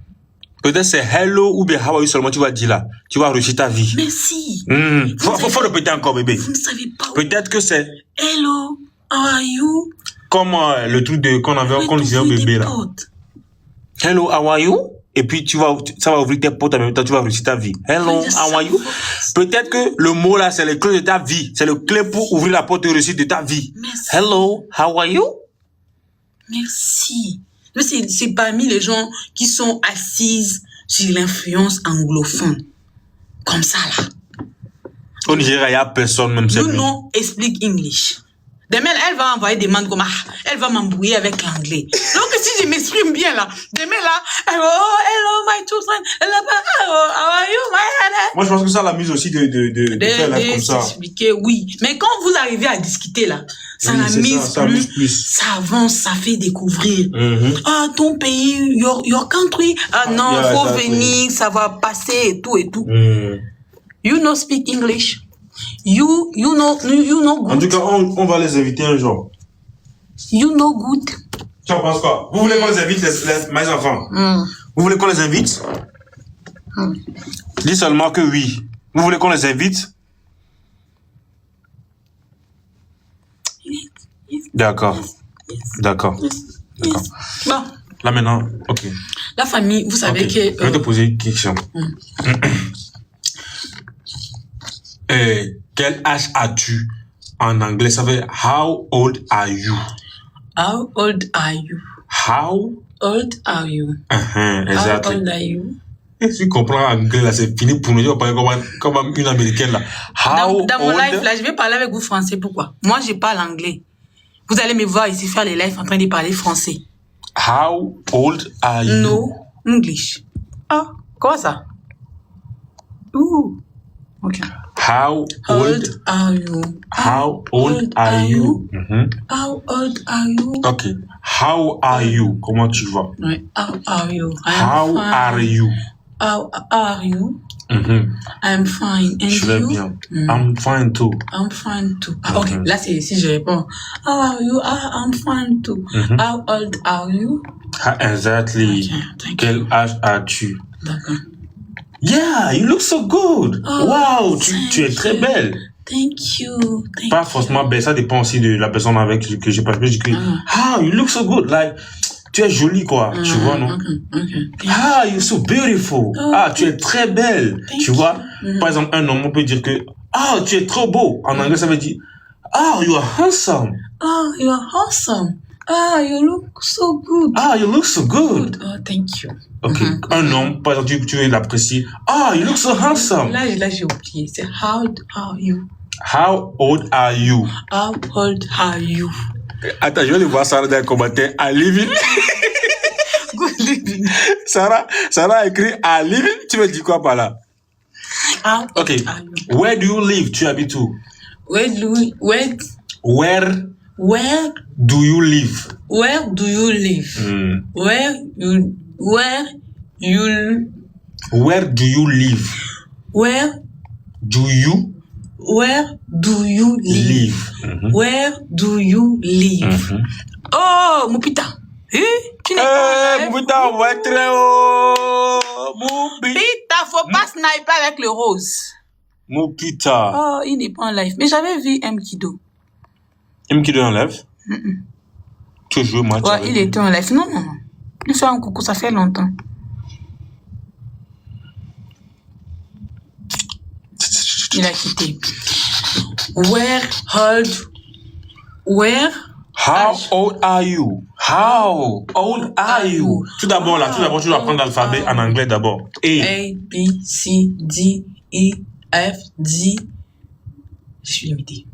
Peut-être c'est hello ou bien how are you seulement tu vas dire là. Tu vas réussir ta vie. Merci. Faut répéter encore, bébé. Vous ne savez pas où... Peut-être que c'est... Hello, how are you? Comme le truc qu'on disait au bébé là. Hello, how are you? Et puis ça va ouvrir tes portes en même temps, tu vas réussir ta vie. Hello, how are you? Peut-être que le mot là, c'est le clé de ta vie. C'est le clé pour ouvrir la porte de réussite de ta vie. Merci. Hello, how are you? Merci. Mais c'est parmi les gens qui sont assises sur l'influence anglophone. Comme ça là. Au Nigeria, il n'y a personne même. You know, explique English. Demain, elle va envoyer des demandes comme elle va m'embrouiller avec l'anglais. Donc, si je m'exprime bien là, demain là, elle va, oh, hello, my children, how are you, my honey? Moi, je pense que ça l'amuse aussi de faire live comme ça. Expliquer, oui. Mais quand vous arrivez à discuter là, ça l'amuse plus, ça avance, ça fait découvrir. Ton pays, your country, non, faut venir, ça va passer et tout et tout. You know speak English. You know good. En tout cas, on va les inviter un jour. You know good. Tu en penses quoi? Vous voulez qu'on les invite, mes enfants? Vous voulez qu'on les invite? Dis seulement que oui. Vous voulez qu'on les invite? D'accord. D'accord. Bon. Là maintenant, ok. La famille, vous savez que... Je vais te poser une question. Quel âge as-tu en anglais? Ça veut dire how old are you? How old are you? How old are you? Exactly. How old are you? Et si tu comprends anglais là, c'est fini pour nous. On va parler comme une américaine là. Dans mon live là, je vais parler avec vous français. Pourquoi? Moi, je parle anglais. Vous allez me voir ici faire les lives en train de parler français. How old are you? No English. Ah, quoi ça? Ok. How old are you? How old are you? How old are you? Ok. How are you? Comment tu vas? Ouais. How are you? How are you? How are you? I'm fine. And je vais you? bien. I'm fine too. I'm fine too. Ok, là c'est si je réponds. How are you? I'm fine too. How old are you? Exactly. Okay, quel âge as-tu? D'accord. Yeah, you look so good. Wow, tu es très belle. Thank you. Pas forcément belle, ça dépend aussi de la personne avec que j'ai parlé. You look so good. Like, tu es jolie, quoi. Tu vois, non? You're so beautiful. Tu es très belle. Tu vois? Par exemple, un homme, on peut dire que, tu es trop beau. En anglais, ça veut dire, you are handsome. You are handsome. You look so good. You look so good. Thank you. Ok. Un homme, par exemple, tu veux l'apprécier. You look so handsome. Là, j'ai oublié. C'est how are you? How old are you? How old are you? Attends, je vais aller voir Sarah dans les commentaires. I live in. Good living. Sarah a écrit I live in. Tu veux dire quoi par là? How old Okay. are you? Where do you live? Tu habites où? Where do you live? Where do you live? Where do you live? Where do you live? Where do you live? Where do you live? Oh, Moupita. Tu n'es pas live. Moupita, on va être très haut. Moupita, faut pas sniper avec le rose. Moupita. Oh, il n'est pas en live. Mais j'avais vu M. Kido. M. Kido en live? Tu joues match? Ouais, il était en live. Non. Il fait un coucou, ça fait longtemps. Il a quitté. How old are you? How old are you? Tout d'abord, tu dois apprendre l'alphabet en anglais d'abord. A, B, C, D, E, F, G. Je suis limité.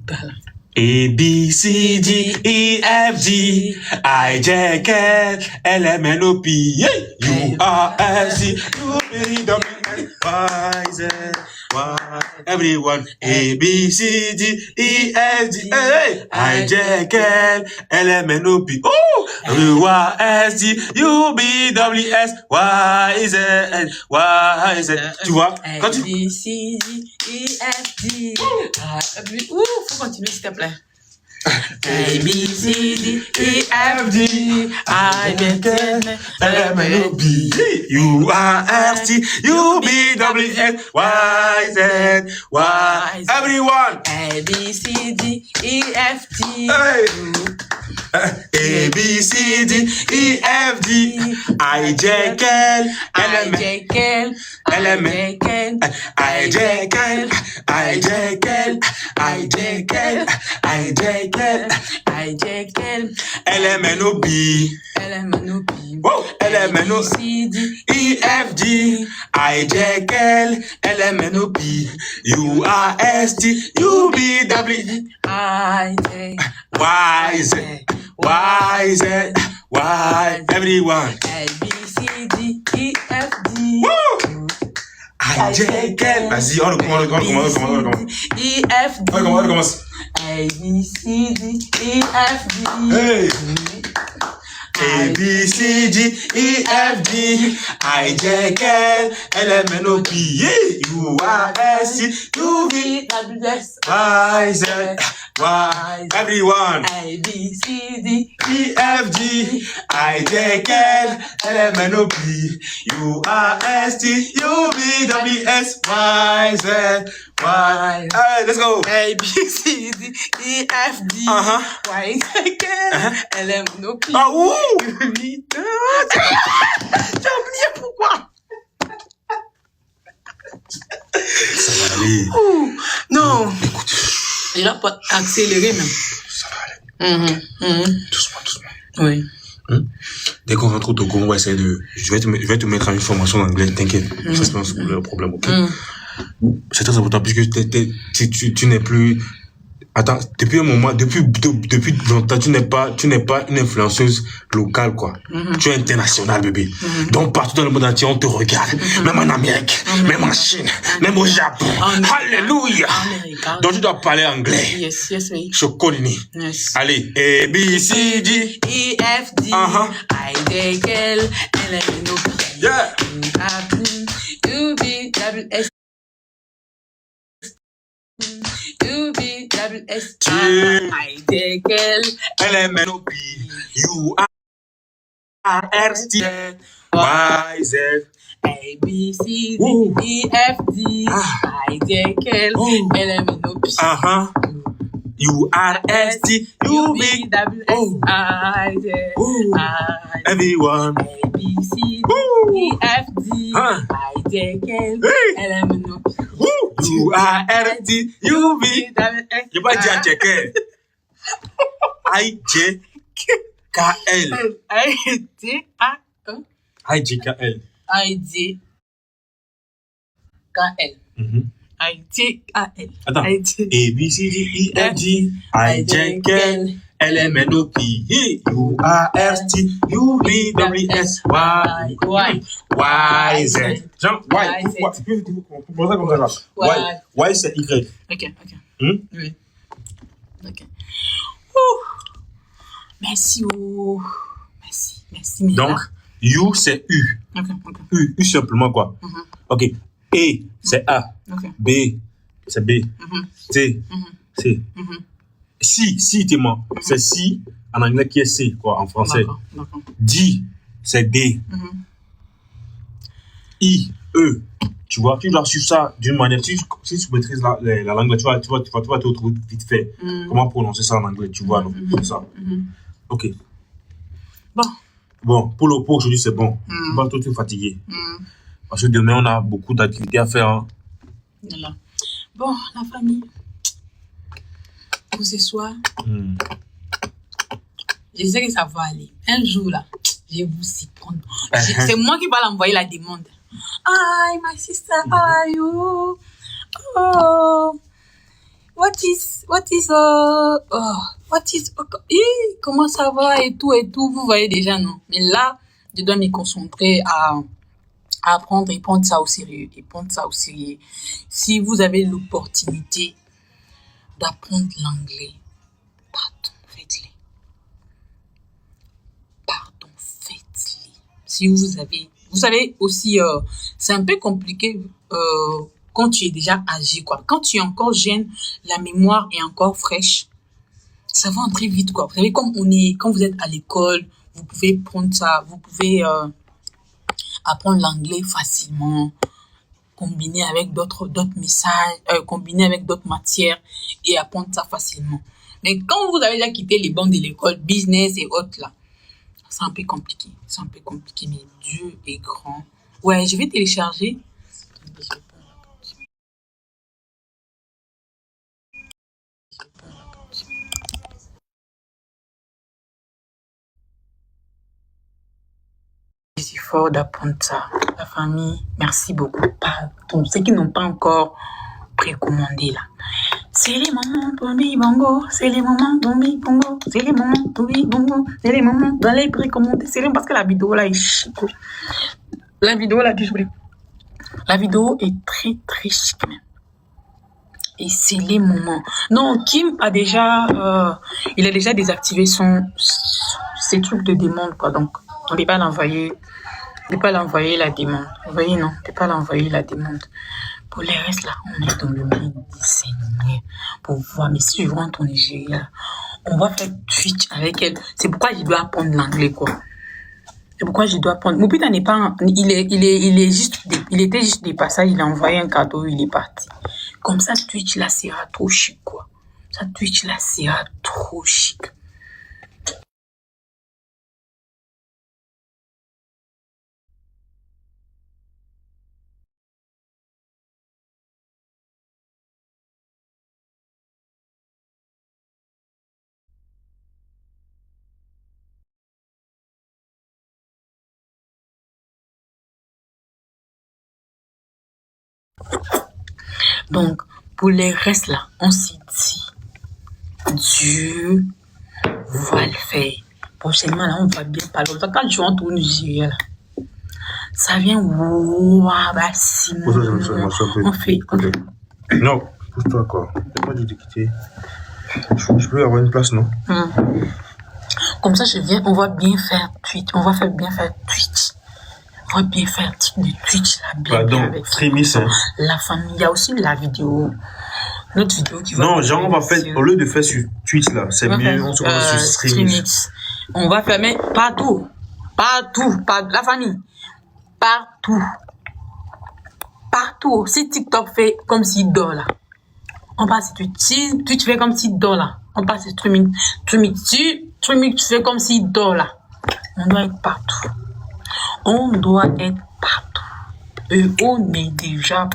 Par là. A, B, C, D, E, F, G, I, J, K, L, M, N, O, P, U, R, S, T, U, V, W, X, Y, Z, Y, everyone. A, B, C, D, E, F, G, I, J, K, L, M, N, O, P, U, R, S, T, U, V, W, X, Y, Z, Y, Z. Tu vois? Quand tu... A, B, C, D, E, F, G. Faut continuer s'il te plaît. A, B, C, D, E, F, G, I, J, K, L, M, N, O, P, U, R, S, T, U, V, W, X, Y, Z, Y. Everyone. A, B, C, D, E, F, G. Hey. A, B, C, D, E, F, G, I, J, K, L, M, N, L, M, N, I, J, K, I, J, K, I, J, K, I, J, K, I, J, K, L, M, N, O, P, L, M, N, O, P, L, M, N, O, C, D, E, F, G, I, J, K, L, M, N, O, P, U, R, S, T, U, V, W, I, J, Y, Z, Y, Z, Y, everyone. A, B, C, D, E, F, G. I, J, K. Vas-y, on recommence. E, F, D. On recommence. A, B, C, D, E, F, G. Hey. A, B, C, D, E, F, G, I, J, K, L, M, N, O, P, U, R, S, T, U, V, W, X, Y, Z, Y, everyone. A, B, C, D, E, F, G, I, J, K, L, M, N, O, P, U, R, S, T, U, V, W, X, Y, Z, Y. Hey, let's go. A, B, C, D, E, F, G, Y, Z, K, L, M, N, O, P. Ah, ouh! J'ai oublié pourquoi. Ça va aller. Non. Écoute, il a pas accéléré même. Ça va aller. Doucement. Oui. Dès qu'on rentre au Togo, on va essayer de... Je vais te mettre à une formation d'anglais, t'inquiète. Ça, c'est pas le problème, ok? C'est très important puisque tu n'es plus... Attends, depuis un moment, depuis longtemps, tu n'es pas une influenceuse locale, quoi. Tu es international, bébé. Donc, partout dans le monde entier, on te regarde. Même en Amérique, même en Chine, même au Japon. Alléluia! Donc, tu dois parler anglais. Yes, oui. Chocolini. Yes. Allez, A, B, C, D. E, F, D, I, J, K, L, M, N, O, P. Yeah. U, V, W, X. U, V, W, S, I, J, K, L, M, N, O, P, U, R, S, T, Y, Z. A, B, C, D, E, F, D, I, J, K, L, M, N, O, P. U, R, S, T, U, V, W, X, I, J, I, everyone. A, B, C, D, E, F, D, I, J, K, L, M, N, O, P. U, R, S, T, U, V, W, X, j'ai pas dit à checker. I, J, K, L. I, J, A, I, J, K, L. I, J, K, L. I-T-A-L. Attends. A, B, C, D, E, F, G, I, J, K, L, M, N, O, P, U, R, S, T, U, V, W, S, Y, Z. Jean, Y. Comment ça comme ça là? Y, c'est Y. Ok. Oui. Ok. Merci. Mais donc, là... U, c'est U. Ok. U simplement quoi. Ok. E, c'est A. Ok. B, c'est B. T, C. Si, t'es mort. C'est si en anglais qui est C, quoi, en français. D'accord. D, c'est D. I, E. Tu vois, tu dois suivre ça d'une manière. Si tu maîtrises la langue, tu vas te retrouver vite fait. Comment prononcer ça en anglais, tu vois, non? C'est ça. Ok. Bon, pour aujourd'hui, c'est bon. Pas trop fatigué. Parce que demain, on a beaucoup d'activités à faire. Hein. Voilà. Bon, la famille. Pour ce soir, je sais que ça va aller. Un jour, là, je vais vous y prendre. C'est moi qui vais l'envoyer la demande. Hi, my sister, how are you? Oh, comment ça va et tout, vous voyez déjà, non? Mais là, je dois me concentrer à apprendre et prendre ça au sérieux. Si vous avez l'opportunité d'apprendre l'anglais, pardon, faites-le. Si vous savez aussi, c'est un peu compliqué quand tu es déjà âgé, quoi. Quand tu es encore jeune, la mémoire est encore fraîche. Ça va entrer vite, quoi. Vous savez, quand vous êtes à l'école, vous pouvez prendre ça, vous pouvez apprendre l'anglais facilement, combiner avec d'autres messages, combiner avec d'autres matières et apprendre ça facilement. Mais quand vous avez déjà quitté les bancs de l'école, business et autres là, c'est un peu compliqué. Mais Dieu est grand. Ouais, je vais télécharger. C'est fort d'apprendre ça. La famille, merci beaucoup. Pardon, ceux qui n'ont pas encore précommandé là. C'est les moments Tommy Bongo, c'est les moments Tommy Bongo, c'est les moments Tommy Bongo, c'est les moments dans les précommandés. C'est parce que la vidéo là est chic. La vidéo là, désolé. La vidéo est très très chic même. Et c'est les moments. Non, Kim a déjà, il a déjà désactivé ses trucs de demande quoi. Donc on ne peut pas l'envoyer. On ne peut pas l'envoyer la demande. Vous voyez, non, on ne peut pas l'envoyer la demande. Pour les restes, là, on est dans le monde du Seigneur. Pour voir, mais si je rentre au Nigeria, on va faire Twitch avec elle. C'est pourquoi je dois apprendre l'anglais, quoi. C'est pourquoi je dois apprendre. Mon putain n'est pas, il était juste des passages, il a envoyé un cadeau, il est parti. Comme ça, Twitch, là, sera trop chic, quoi. Ça, Twitch, là, sera trop chic. Donc, pour les restes là, on s'est dit, Dieu va le faire. Prochainement, là, on va bien parler. Quand je rentre au Nigeria, là, ça vient, on fait. Non, pousse-toi quoi. J'ai pas dit de quitter. Je peux avoir une place, non? Comme ça, on va bien faire Twitch. On va bien faire Twitch. On va bien faire des Twitch là, bien. Donc, avec Streamis, hein. La famille, il y a aussi la vidéo. Notre vidéo qui va. Non, genre, on va faire, au lieu de faire sur Twitch là, c'est mieux, on se voit sur Streamis. On va faire, mais partout. La famille. Partout. Si TikTok fait comme s'il dort là, on passe sur Twitch. Si Twitch fait comme s'il dort là, on passe sur Streaming. Si Streaming fait comme s'il dort là, on doit être partout. Et on est déjà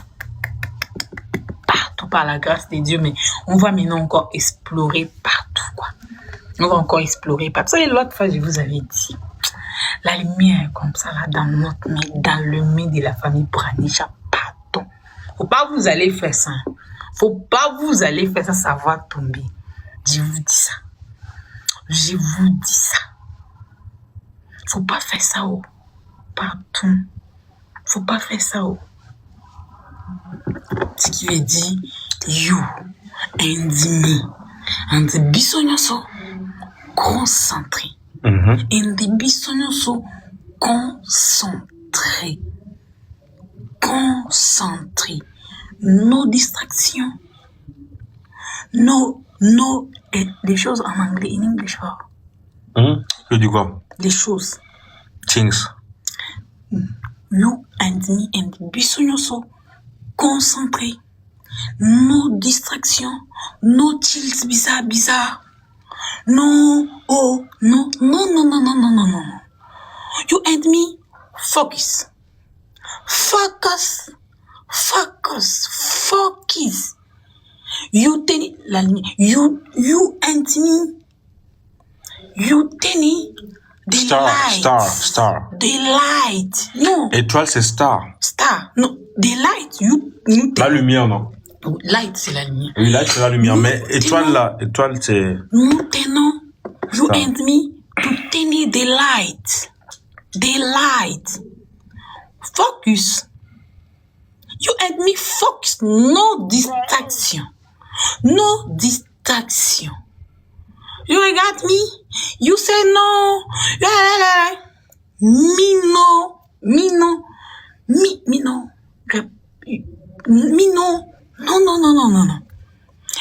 partout par la grâce de Dieu, mais on va maintenant encore explorer partout, quoi. On va encore explorer partout. Et l'autre fois, je vous avais dit, la lumière comme ça, là, dans le main de la famille Branisha, pardon. Faut pas vous aller faire ça. Faut pas vous aller faire ça, ça va tomber. Je vous dis ça. Je vous dis ça. Faut pas faire ça, oh. Partout. Faut pas faire ça, oh. Ce qui veut dire, you, and me, and the bisognoso, concentré. And the bisognoso, concentré. Concentré. No distractions. No, des choses en anglais, in English. Je dis quoi? Des choses. Things. You and me and bisognoso, concentré. No distractions. No chills bizarre. No, oh, no. You and me, focus. You tenez la ligne. You and me. You tenez the light. Star. The light. Non. Étoile, c'est star. Star. Non. The light. You. La lumière, non? Light, c'est la lumière. Oui, light, c'est la lumière. Mais étoile, là, étoile, c'est... Nous tenons, you Star. and me, to tenir the light. The light. Focus. You and me focus. No distraction. No distraction. You regard me. You say no. Me no. No.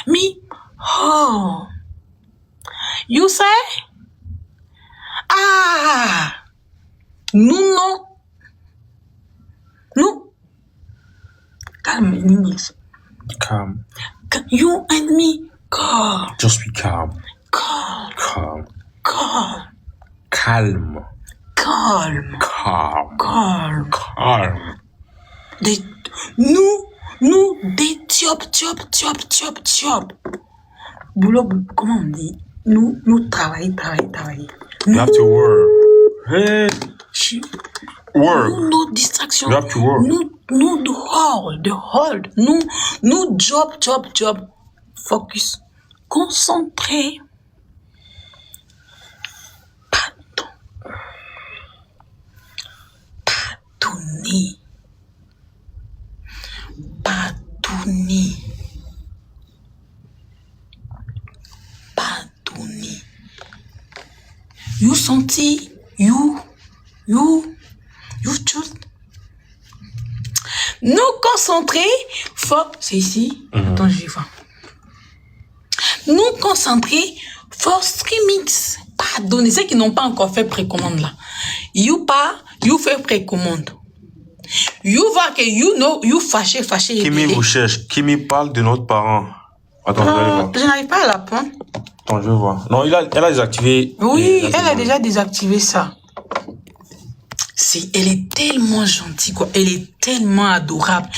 Me, oh. You say? No. Calm in English. Calm. You and me, calm. Just be calm. Calm. Calme. Nous, des job. Boulot, comment on dit? Nous travailler. You have to work. Hey. Work. No distraction. You have to work. Nous, the hold. Nous, job. Focus. Concentré. Pardonner. You senti, you choose. Nous concentrer, c'est ici. Attends, je vais voir. Nous concentrer, force remix. Pardonnez, ceux qui n'ont pas encore fait précommande là. You fait précommande. You vois que you fâché. Kimi vous cherche. Kimi parle de notre parent. Attends, je vais aller voir. Je n'arrive pas à la prendre. Attends, je vais voir. Non, elle a désactivé. Oui, elle a déjà désactivé ça. Elle est tellement gentille, quoi. Elle est tellement adorable.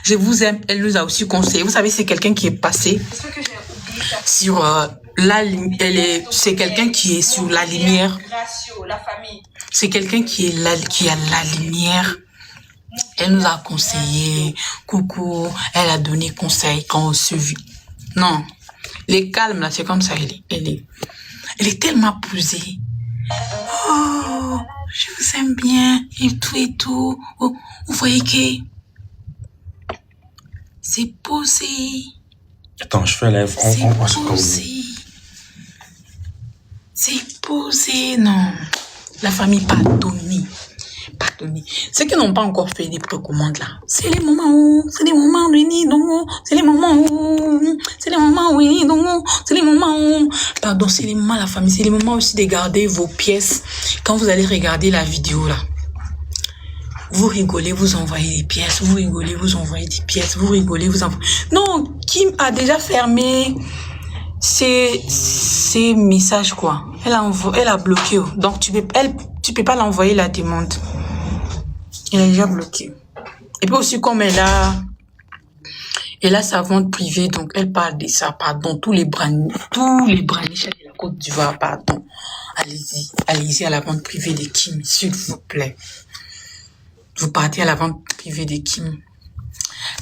Je vous aime. Elle nous a aussi conseillé. Vous savez, c'est quelqu'un qui est passé sur c'est quelqu'un qui est sur la lumière. C'est quelqu'un qui a la lumière. Elle nous a conseillé. Coucou. Elle a donné conseil quand on se vit. Non. Les calmes, là, c'est comme ça. Elle est tellement posée. Oh, je vous aime bien. Et tout. Oh, vous voyez que c'est posé. Attends, je fais la C'est posé, non. La famille pardonnée. Ceux qui n'ont pas encore fait des précommandes là, c'est les moments où pardon, c'est les moments la famille, c'est les moments aussi de garder vos pièces. Quand vous allez regarder la vidéo là, vous rigolez, vous envoyez des pièces, vous rigolez, vous envoyez des pièces, vous rigolez, vous envoyez. Non, Kim a déjà fermé ces messages quoi. Elle a bloqué. Donc tu peux pas l'envoyer la demande. Elle a déjà bloqué. Et puis aussi comme elle a sa vente privée, donc elle parle de ça, pardon, tous les branichs de la Côte d'Ivoire, pardon. Allez-y à la vente privée de Kim, s'il vous plaît. Vous partez à la vente privée privée de Kim.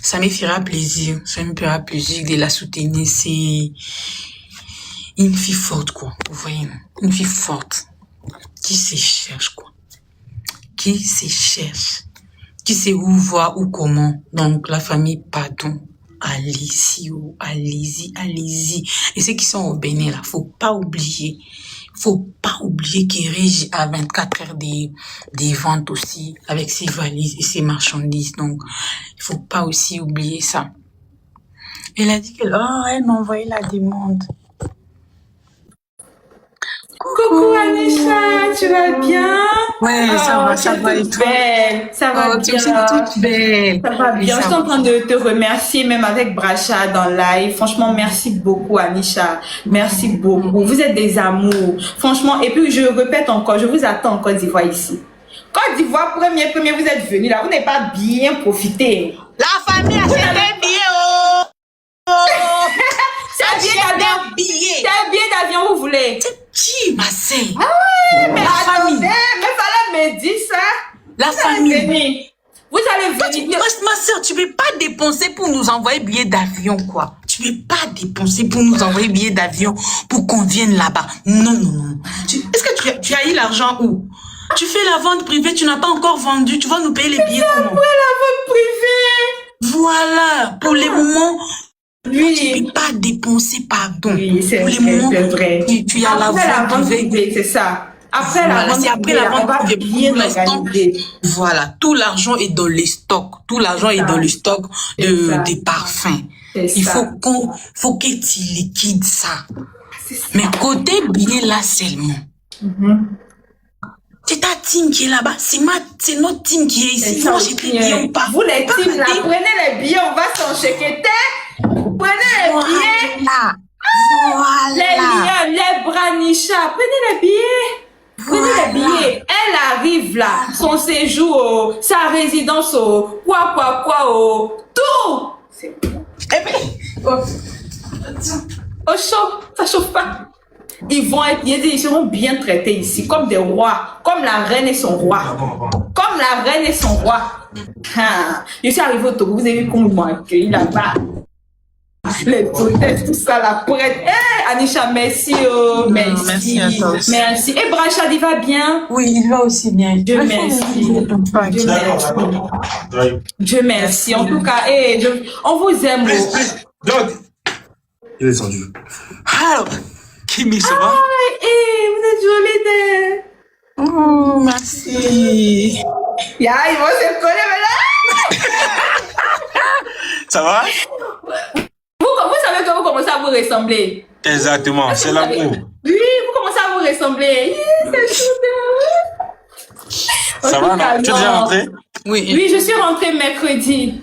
Ça me fera plaisir. Ça me fera plaisir de la soutenir. C'est une fille forte, quoi. Vous voyez, une fille forte. Qui se cherche, quoi. Qui se cherche. Qui sait où voir ou comment. Donc, la famille, pardon. Allez-y, oh, allez-y, allez-y. Et ceux qui sont au Bénin, là, faut pas oublier qu'il Régis a 24 heures des ventes aussi, avec ses valises et ses marchandises. Donc, il faut pas aussi oublier ça. Elle a dit qu'elle m'a envoyé la demande. Coucou Anisha, tu vas bien? Ouais, ça va toute belle, ça va tu bien. es toute belle. Ça va bien. Je suis en train de te remercier, même avec Bracha dans live. Franchement, merci beaucoup Anisha. Merci beaucoup. Vous êtes des amours. Franchement, et puis je répète encore, je vous attends en Côte d'Ivoire ici. Côte d'Ivoire, premier, vous êtes venus là, vous n'avez pas bien profité. La famille a acheté des billets, C'est un billet d'avion, vous voulez? Qui, ma sœur? Ah ouais, mais La attendez, famille. mais fallait me dire ça. La famille. Vous allez venir. Ma sœur, tu peux pas dépenser pour nous envoyer billets d'avion, quoi. Tu peux pas dépenser pour nous envoyer billets d'avion pour qu'on vienne là-bas. Non. Est-ce que tu as eu l'argent où? Tu fais la vente privée, tu n'as pas encore vendu, tu vas nous payer les billets comment? Après la vente privée. Voilà, pour les moments, Oui. tu ne peux pas dépenser, pardon. Oui, c'est pour les moments, vrai. Tu as la vente privée. C'est ça. Après Voilà, la vente c'est après privée, la vente on va privée. bien Pour l'instant, organiser. voilà, tout l'argent est dans les stocks. Tout l'argent est dans les stocks des parfums. Il faut que tu liquides ça. Mais côté billet là seulement. C'est ta team qui est là-bas. C'est notre team qui est ici. Moi, j'étais bien pas. Vous les teams là, prenez les billets, on va s'enchequeter. Prenez les billets. Voilà. Les liens, les Branisha, prenez les billets. Prenez les billets. Elle arrive là, son séjour, sa résidence, quoi, tout. C'est bon. Au chaud, ça chauffe pas. Ils seront bien traités ici, comme des rois, comme la reine et son roi. Comme la reine et son roi. Je suis arrivée au Togo, vous avez vu comment ils m'ont accueilli là-bas. Les hôtels, tout ça, la prête. Anisha, merci. Merci à toi aussi. Merci. Et Brachad, il va bien? Oui, il va aussi bien. Dieu merci. Dieu merci. En tout cas, on vous aime. Donc, il est descendu. Alors, Kimi, ça va? Vous êtes jolie, Oh, merci. ils vont se coller maintenant. Ça va? Vous savez que vous commencez à vous ressembler. Exactement, c'est l'amour. Oui, vous commencez à vous ressembler. C'est chou. Ça va, non? Tu es déjà rentré? Oui, je suis rentrée mercredi.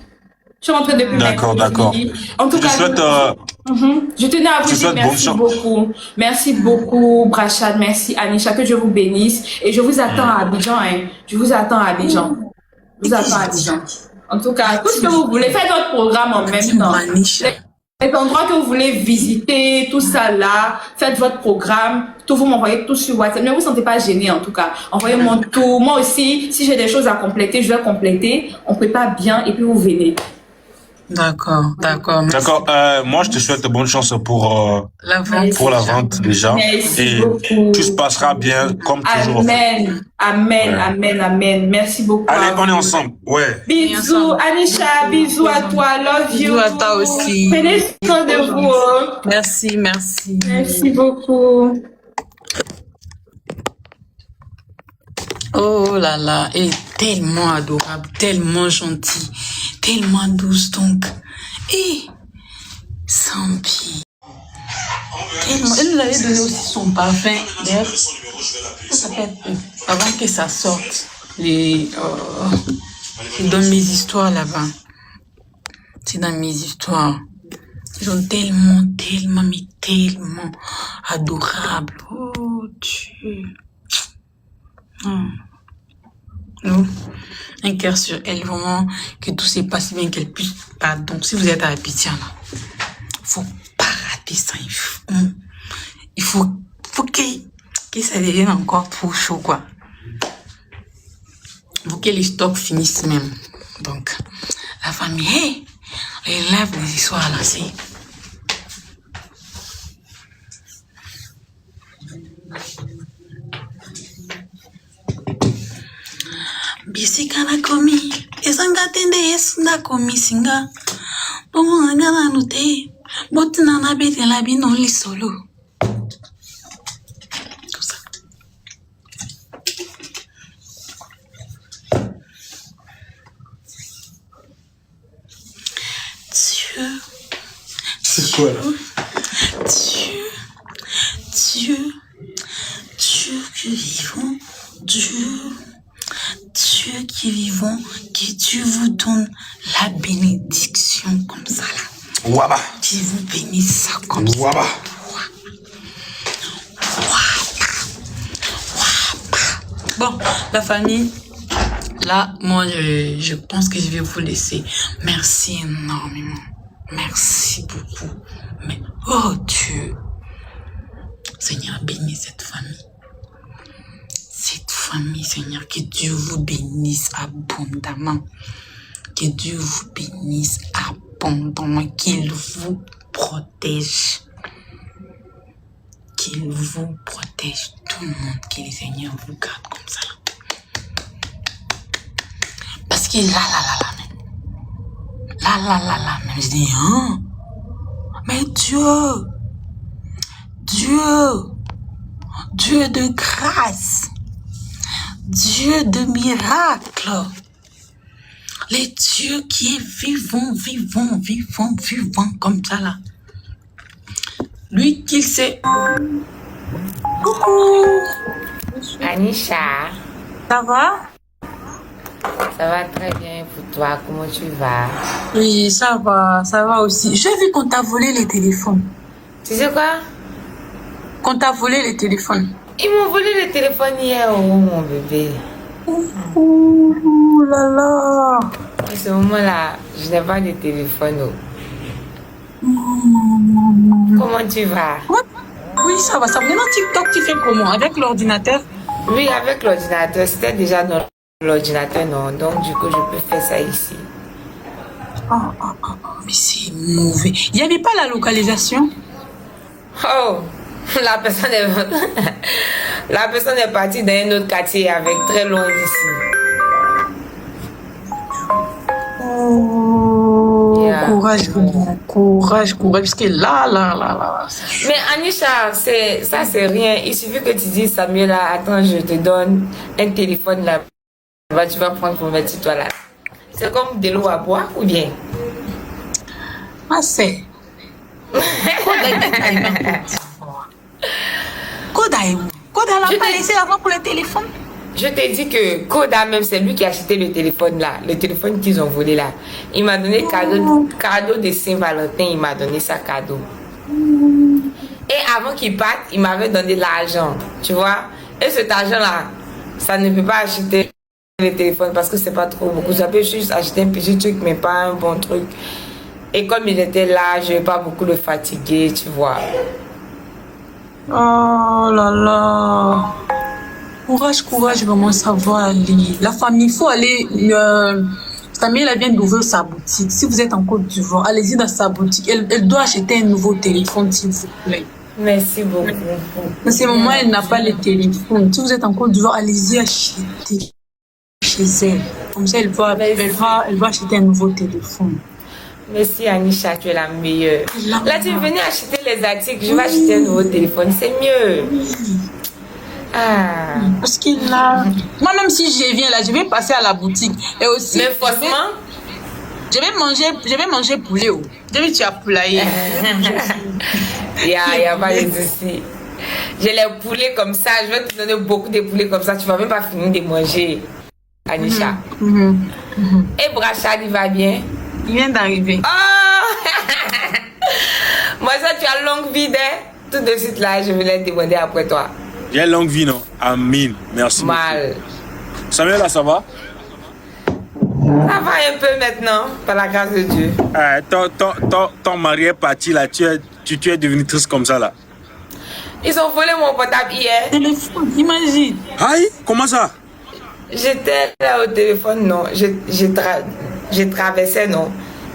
Je suis rentrée depuis mercredi. D'accord. En tout cas, je tenais à vous dire merci beaucoup. Merci beaucoup, Brachad. Merci, Anisha. Que Dieu vous bénisse. Et je vous attends à Abidjan. Je vous attends à Abidjan. En tout cas, tout ce que vous voulez, faites votre programme en même temps. Les endroits que vous voulez visiter, tout ça là, faites votre programme. Tout, vous m'envoyez tout sur WhatsApp. Ne vous sentez pas gêné en tout cas. Envoyez-moi tout. Moi aussi, si j'ai des choses à compléter, je vais compléter. On prépare bien et puis vous venez. D'accord. Moi, je te souhaite bonne chance pour la vente déjà. Merci et beaucoup. tout se passera bien comme toujours. Amen. Merci beaucoup. Allez, on est ensemble. Ouais. Bisous, Anisha. Bisous à toi. Love you. Bisous à toi aussi. Prenez soin de vous. Merci. Merci beaucoup. Oh là là, elle est tellement adorable, tellement gentille, tellement douce donc. Et sans pire. Tellement. Elle nous avait donné aussi son parfum. D'ailleurs, ça s'appelle avant que ça sorte. C'est dans mes histoires là-bas. C'est dans mes histoires. Ils sont tellement adorables. Oh Dieu. Nous, un cœur sur elle, vraiment, que tout se passe bien, qu'elle puisse, pardon, si vous êtes à Abidjan, là, faut pas rater ça, il faut que ça devienne encore trop chaud, quoi. Faut que les stocks finissent même. Donc, la famille, hey, les lives des histoires là, c'est... Bisika na komi, ezanga tende yesu na komi singa. Bongo nanga na note, botina na bete la bino li solo. Tout ça. Dieu. C'est quoi là? Dieu qui vivons, Dieu qui vivons, que Dieu vous donne la bénédiction comme ça là. Waba. Qui vous bénisse ça comme ça. Waba. Bon, la famille, là, moi, je pense que je vais vous laisser. Merci énormément. Merci beaucoup. Mais, oh Dieu. Seigneur, bénis cette famille. Cette famille, Seigneur, que Dieu vous bénisse abondamment. Que Dieu vous bénisse abondamment. Qu'il vous protège. Qu'il vous protège tout le monde. Que le Seigneur vous garde comme ça. Parce que là, même, je dis, hein? Mais Dieu de grâce, Dieu de miracle, les dieux qui est vivant comme ça là. Lui qui sait. Coucou. Anisha, Ça va? ça va très bien pour toi, comment tu vas? Oui, ça va aussi. J'ai vu qu'on t'a volé les téléphones. Tu sais quoi? Qu'on t'a volé les téléphones. Ils m'ont volé le téléphone hier, oh mon bébé. Ouh là là. À ce moment-là, je n'ai pas de téléphone. Oh. Comment tu vas? What? Oui, ça va. Maintenant, TikTok, tu fais comment? Avec l'ordinateur? Oui, avec l'ordinateur. C'était déjà dans l'ordinateur, non. Donc, du coup, je peux faire ça ici. Mais c'est mauvais. Il n'y avait pas la localisation? Oh, la personne est partie dans un autre quartier avec très loin d'ici. Oh, Yeah. courage, parce que là. Mais Anisha, ça c'est rien. Il suffit que tu dises Samuel là, attends, je te donne un téléphone là. Tu vas prendre pour mettre sur toi là. C'est comme de l'eau à boire ou bien? Ah, c'est. Koda l'a pas laissé avant pour le téléphone. Je t'ai dit que Koda même, c'est lui qui a acheté le téléphone là. Le téléphone qu'ils ont volé là. Il m'a donné cadeau de Saint-Valentin. Il m'a donné ça cadeau. Et avant qu'il parte, il m'avait donné l'argent. Tu vois? Et cet argent là, ça ne peut pas acheter le téléphone parce que c'est pas trop beaucoup. Ça peut juste acheter un petit truc, mais pas un bon truc. Et comme il était là, je ne vais pas beaucoup le fatiguer, tu vois. Oh là là. Courage, vraiment, ça va aller. La famille, il faut aller. Samuel, elle vient d'ouvrir sa boutique. Si vous êtes en Côte d'Ivoire, allez-y dans sa boutique. Elle doit acheter un nouveau téléphone, s'il vous plaît. Merci beaucoup. En ce moment, elle n'a pas le téléphone. Si vous êtes en Côte d'Ivoire, allez-y acheter chez elle. Comme ça, elle va acheter un nouveau téléphone. Merci Anisha, tu es la meilleure. Là, tu venais acheter les articles, je vais acheter un nouveau téléphone, c'est mieux. Ah. Parce que là, moi même si je viens là, je vais passer à la boutique. Et aussi, mais forcément, je vais manger poulet. Je vais tu as poulailler. Il y a pas de souci. J'ai les poulets comme ça, je vais te donner beaucoup de poulets comme ça, tu vas même pas finir de manger, Anisha. Et Brachad, il va bien? Il vient d'arriver. Oh! Moi, ça, tu as longue vie, hein? Tout de suite là, je vais te demander après toi. J'ai longue vie, non? Amen. Merci. Mal. Beaucoup. Samuel, là, ça va? Ça va un peu maintenant, par la grâce de Dieu. Ton mari est parti, là. Tu es devenu triste comme ça, là. Ils ont volé mon portable hier. Téléphone, imagine. Aïe, comment ça? J'étais là au téléphone, non. je traversais, non.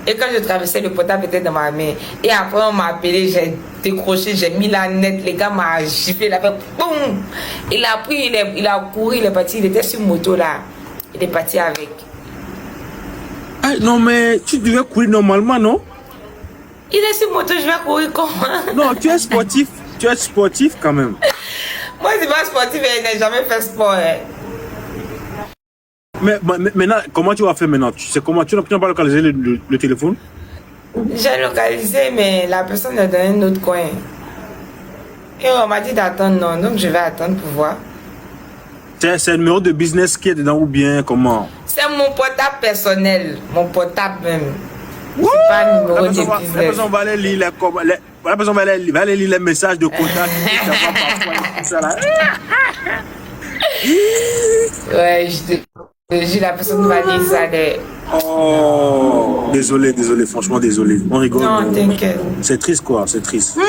Et quand je traversais, le portable était dans ma main. Et après, on m'a appelé, j'ai décroché, j'ai mis la nette, les gars m'ont giflé, il a fait boum. Il a pris, il a couru, il est parti, il était sur moto là. Il est parti avec. Ah, non, mais tu devais courir normalement, non? Il est sur moto, je vais courir comment? Non, tu es sportif quand même. Moi, je suis pas sportif et je n'ai jamais fait sport. Hein. Mais maintenant, comment tu vas faire maintenant? Tu sais comment? Tu n'as pas localisé le téléphone? J'ai localisé, mais la personne est dans un autre coin. Et on m'a dit d'attendre, non. Donc, je vais attendre pour voir. C'est le numéro de business qui est dedans ou bien comment? C'est mon portable personnel. Mon portable même. C'est pas un numéro de business. La personne va aller lire les messages de contact. Ouais, j'ai la personne va lire ça. Oh, désolé, franchement désolé. On rigole. Non, t'inquiète. C'est triste quoi, c'est triste.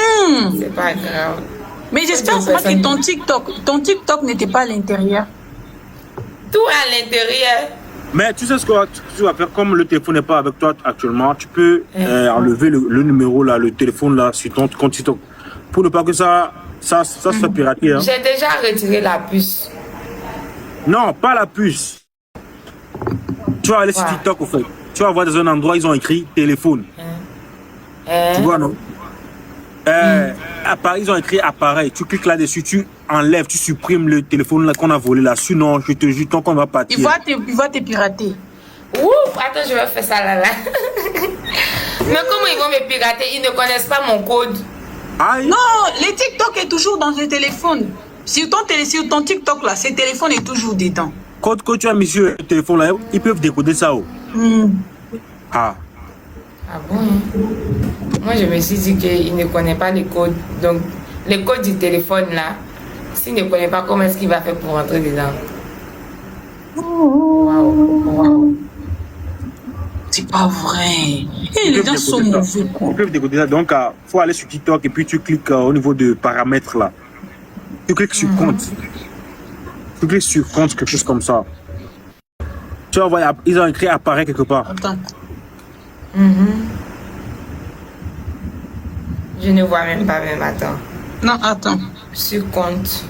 C'est pas grave. Mais j'espère seulement que ton TikTok n'était pas à l'intérieur. Tout à l'intérieur. Mais tu sais ce que tu vas faire, comme le téléphone n'est pas avec toi actuellement, tu peux enlever le numéro là, le téléphone là sur ton compte TikTok. Pour ne pas que ça se fait pirater. Hein. J'ai déjà retiré la puce. Non, pas la puce. Tu vas aller sur TikTok, au fait. Tu vas voir dans un endroit, ils ont écrit téléphone. Tu vois, non? Ils ont écrit appareil. Tu cliques là-dessus, tu enlèves, tu supprimes le téléphone là qu'on a volé là. Sinon, je te jure, tant qu'on va partir. Il va te pirater. Ouf, attends, je vais faire ça là. Mais comment ils vont me pirater? Ils ne connaissent pas mon code. Aïe. Non, le TikTok est toujours dans le téléphone. Sur ton TikTok là, ce téléphone est toujours dedans. Quand tu as mis sur le téléphone là, ils peuvent décoder ça. Oh. Ah. Ah bon? Moi, je me suis dit qu'il ne connaît pas les codes. Donc, les codes du téléphone là, s'il ne connaît pas, comment est-ce qu'il va faire pour rentrer dedans? Waouh. C'est pas vrai. Et les gens sont mauvais. Ils peuvent décoder ça. Donc, il faut aller sur TikTok et puis tu cliques au niveau de paramètres là. Tu cliques sur compte. Tu cliques sur compte, quelque chose comme ça. Tu vas voir, ils ont écrit apparaît quelque part. Attends. Je ne vois même pas, attends. Non, attends. Sur compte.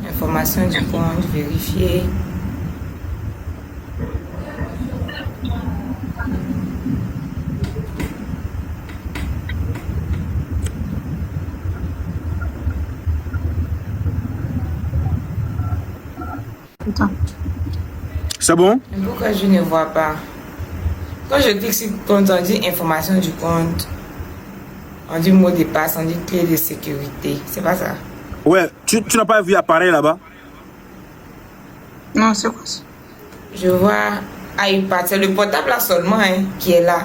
Information du compte, vérifier. Attends. C'est bon? Mais pourquoi je ne vois pas? Quand je clique sur compte, on dit information du compte. On dit mot de passe, on dit clé de sécurité. C'est pas ça? Ouais, tu n'as pas vu appareil là-bas? Non, c'est quoi ça? Je vois iPad. C'est le portable là seulement qui est là.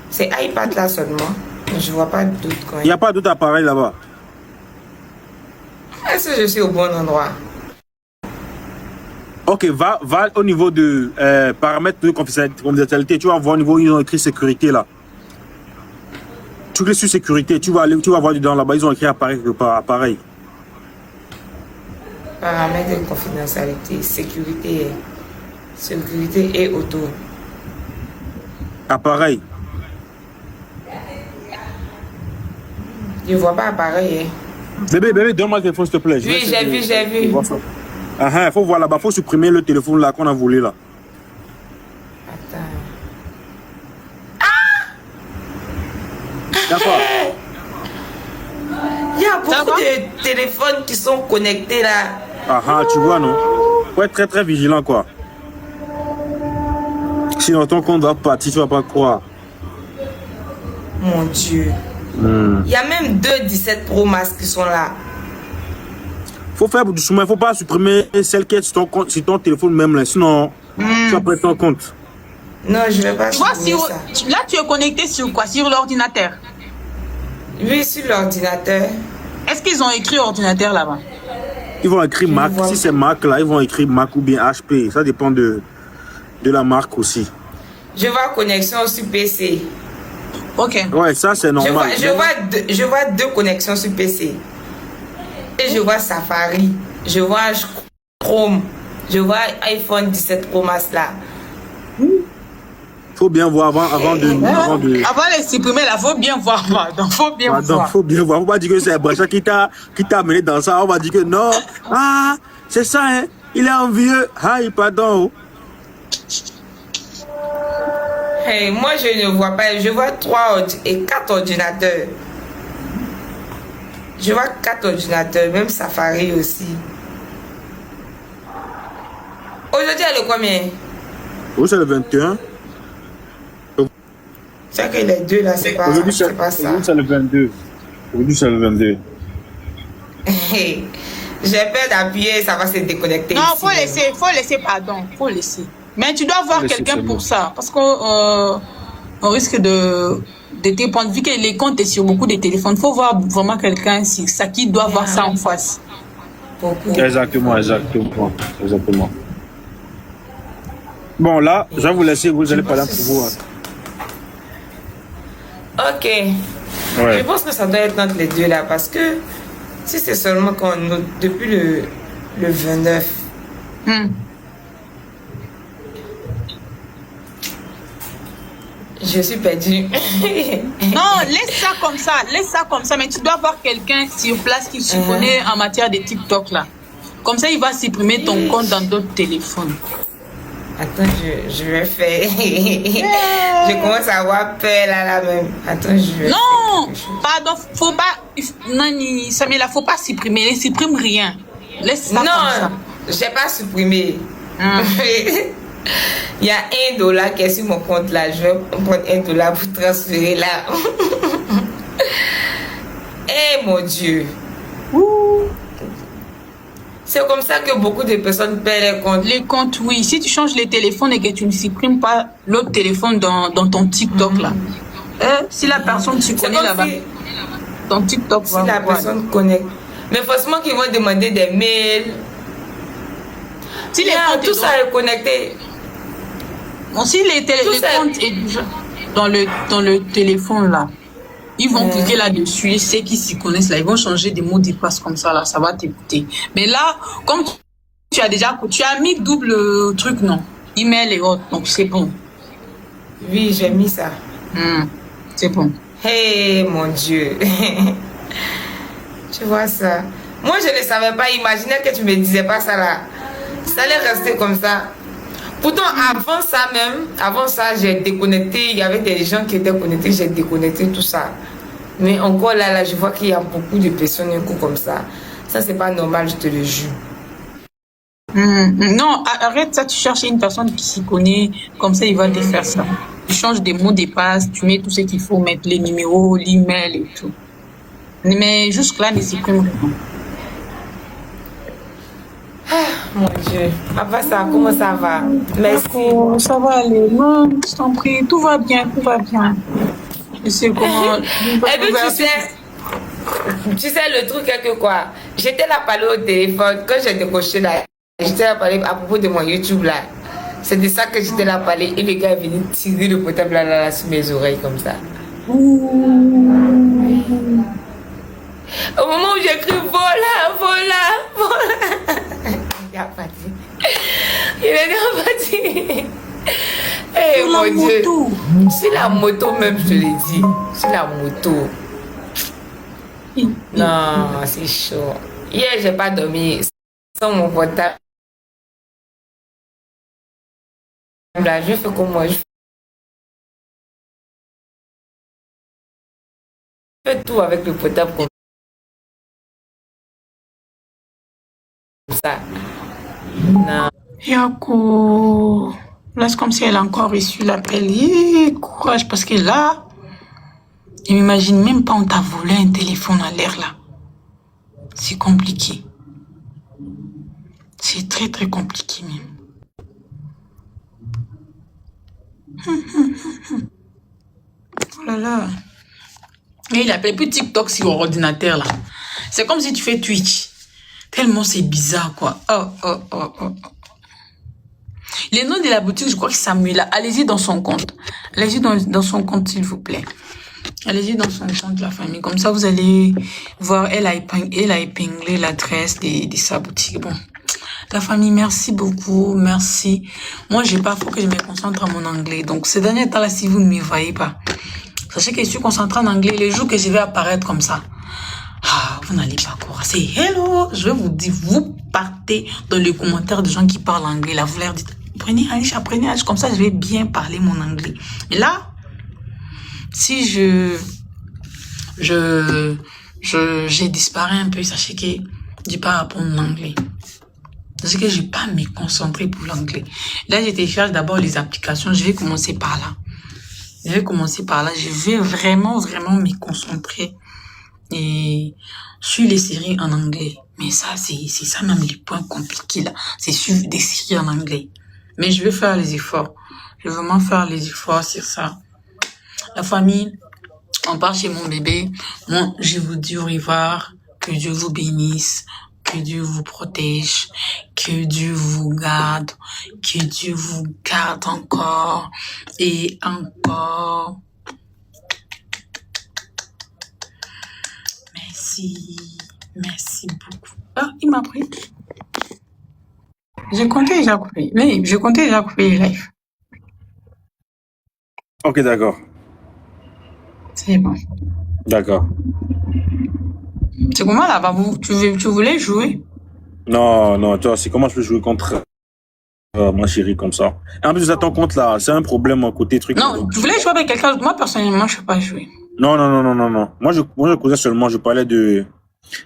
C'est iPad là seulement. Je vois pas d'autres coins. Il n'y a pas d'autre appareil là-bas. Est-ce que je suis au bon endroit? Ok, va au niveau de paramètres de confidentialité. Tu vas voir au niveau où ils ont écrit sécurité là. Tu cliques sur sécurité, tu vas voir dedans là-bas, ils ont écrit appareil quelque part, appareil. Paramètres de confidentialité, sécurité et auto. Appareil. Je vois pas appareil. Bébé, donne-moi le téléphone s'il te plaît. Oui, j'ai vu. Il faut voir là-bas, il faut supprimer le téléphone là qu'on a volé là. Attends. D'accord. Il y a beaucoup de téléphones qui sont connectés là. Tu vois non? Faut être très très vigilant quoi. Sinon ton compte va partir, tu vas pas croire. Mon Dieu. Il y a même 2 17 Pro Max qui sont là. Faut faire doucement, il faut pas supprimer celle qui est sur ton téléphone même là, sinon tu vas prendre ton compte. Non, je vais pas supprimer ça. Là, tu es connecté sur quoi? Sur l'ordinateur? Oui, sur l'ordinateur. Est-ce qu'ils ont écrit ordinateur là-bas? Ils vont écrire Mac. Si c'est Mac là, ils vont écrire Mac ou bien HP. Ça dépend de la marque aussi. Je vois connexion sur PC. Ok. Ouais, ça c'est normal. Je vois 2 connexions sur PC. Et je vois Safari. Je vois Chrome. Je vois iPhone 17 Pro Max là. Faut bien voir avant de... Avant de supprimer là, faut bien voir. Pardon, faut bien voir. Faut bien voir. Faut pas dire que c'est Bracha qui t'a amené dans ça. On va dire que non. Ah, c'est ça, hein. Il est envieux. Ah, pardon. Hey, moi, je ne vois pas. Je vois 4 ordinateurs. Je vois 4 ordinateurs, même Safari aussi. Aujourd'hui, elle est combien? Aujourd'hui, c'est le 21. C'est que les deux là, c'est pas ça. Aujourd'hui, c'est le 22. Aujourd'hui, c'est le 22. J'ai peur d'appuyer, ça va se déconnecter. Non, ici, faut laisser, pardon. Faut laisser. Mais tu dois voir quelqu'un pour ça. Parce qu'on risque de te prendre. Vu que les comptes est sur beaucoup de téléphones, il faut voir vraiment quelqu'un ça qui doit voir ça en face. Beaucoup. Exactement. Bon, là, je vais vous laisser, vous allez parler pour vous. Ok. Ouais. Je pense que ça doit être entre les deux là, parce que si c'est seulement depuis le 29. Je suis perdue. Non, laisse ça comme ça, mais tu dois voir quelqu'un sur place qui se connaît en matière de TikTok là. Comme ça, il va supprimer ton compte dans d'autres téléphones. Attends, je vais faire. Je commence à avoir peur là même. Attends, je vais Non, pardon, faut pas. Nani, Samila, faut pas supprimer. Ne supprime rien. Laisse ça comme ça. Non, j'ai pas supprimé. Il y a $1 qui est sur mon compte là. Je vais prendre $1 pour transférer là. Eh mon Dieu. C'est comme ça que beaucoup de personnes perdent les comptes. Les comptes, oui. Si tu changes les téléphones et que tu ne supprimes pas l'autre téléphone dans ton TikTok là. Si la personne tu connais là-bas, ton TikTok si la personne connaît. Mais forcément qu'ils vont demander des mails. Si les comptes tout ça est connecté. Bon, si les comptes est déjà dans le téléphone là, ils vont cliquer là-dessus et ceux qui s'y connaissent là, ils vont changer des mots de passe comme ça là, ça va t'écouter. Mais là, comme tu as mis double truc, non, email et autres, donc c'est bon. Oui, j'ai mis ça. C'est bon. Hey, mon Dieu. Tu vois ça? Moi, je ne savais pas. Imaginez que tu me disais pas ça là. Ça allait rester comme ça. Pourtant, avant ça, j'ai déconnecté. Il y avait des gens qui étaient connectés, j'ai déconnecté tout ça. Mais encore là, je vois qu'il y a beaucoup de personnes un coup comme ça. Ça, c'est pas normal, je te le jure. Non, arrête ça, tu cherches une personne qui s'y connaît, comme ça, il va te faire ça. Tu changes des mots de passe, tu mets tout ce qu'il faut mettre, les numéros, l'email et tout. Mais jusque-là, ne supprime rien. Mon Dieu. Après ça, comment ça va? Merci. Oh, ça va aller. Non, je t'en prie. Tout va bien, tout va bien. Je sais comment... Et puis, tu sais, le truc est que quoi? J'étais là parler au téléphone. Quand j'ai décoché là, j'étais là parler à propos de mon YouTube là. C'est de ça que j'étais là parler. Et le gars est venu tirer le portable là sur mes oreilles comme ça. Au moment où j'ai cru voilà. Il a pas dit. Il est parti. Eh mon Dieu. C'est la moto même, je te l'ai dit. C'est la moto. Non, c'est chaud. Hier, j'ai pas dormi sans mon portable. Là, je fais comme moi. Je fais tout avec le portable comme ça. Non. Yako. Là, c'est comme si elle a encore reçu l'appel. Courage, parce que là, je m'imagine même pas on t'a volé un téléphone à l'air là. C'est compliqué. C'est très très compliqué même. Oh là là. Et il appelle plus TikTok sur ordinateur là. C'est comme si tu fais Twitch. Tellement c'est bizarre quoi. Oh. Les noms de la boutique, je crois que c'est Samuel. Allez-y dans son compte. Allez-y dans son compte s'il vous plaît. Allez-y dans son compte la famille. Comme ça vous allez voir, elle a épinglé l'adresse de sa boutique. Bon. La famille, merci beaucoup, merci. Moi, j'ai pas, faut que je me concentre en mon anglais. Donc, ces derniers temps-là, si vous ne me voyez pas, sachez que je suis concentrée en anglais. Les jours que je vais apparaître comme ça, vous n'allez pas croire. C'est hello. Je vais vous dire, vous partez dans les commentaires de gens qui parlent anglais. Là, vous leur dites, prenez Aïcha, comme ça, je vais bien parler mon anglais. Mais là, si j'ai disparu un peu, sachez que je pas répondre en anglais. Sachez que je vais pas me concentrer pour l'anglais. Là, je télécharge d'abord les applications. Je vais commencer par là. Je vais vraiment me concentrer et sur les séries en anglais. Mais ça, c'est ça même les points compliqués là. C'est suivre des séries en anglais. Mais je vais faire les efforts. Je vais vraiment faire les efforts sur ça. La famille, on part chez mon bébé. Moi, je vous dis au revoir. Que Dieu vous bénisse. Que Dieu vous protège. Que Dieu vous garde. Que Dieu vous garde encore et encore. Merci beaucoup. Ah, il m'a pris. Je comptais déjà couper les lives. Ok, d'accord. C'est bon. D'accord. C'est comment là-bas, tu voulais jouer? Non, tu vois, c'est comment je peux jouer contre ma chérie comme ça. Et en plus, à ton compte là, c'est un problème côté truc. Non, tu voulais jouer avec quelqu'un d'autre. Moi, personnellement, je ne sais pas jouer. Non. Moi, je causais seulement, je parlais de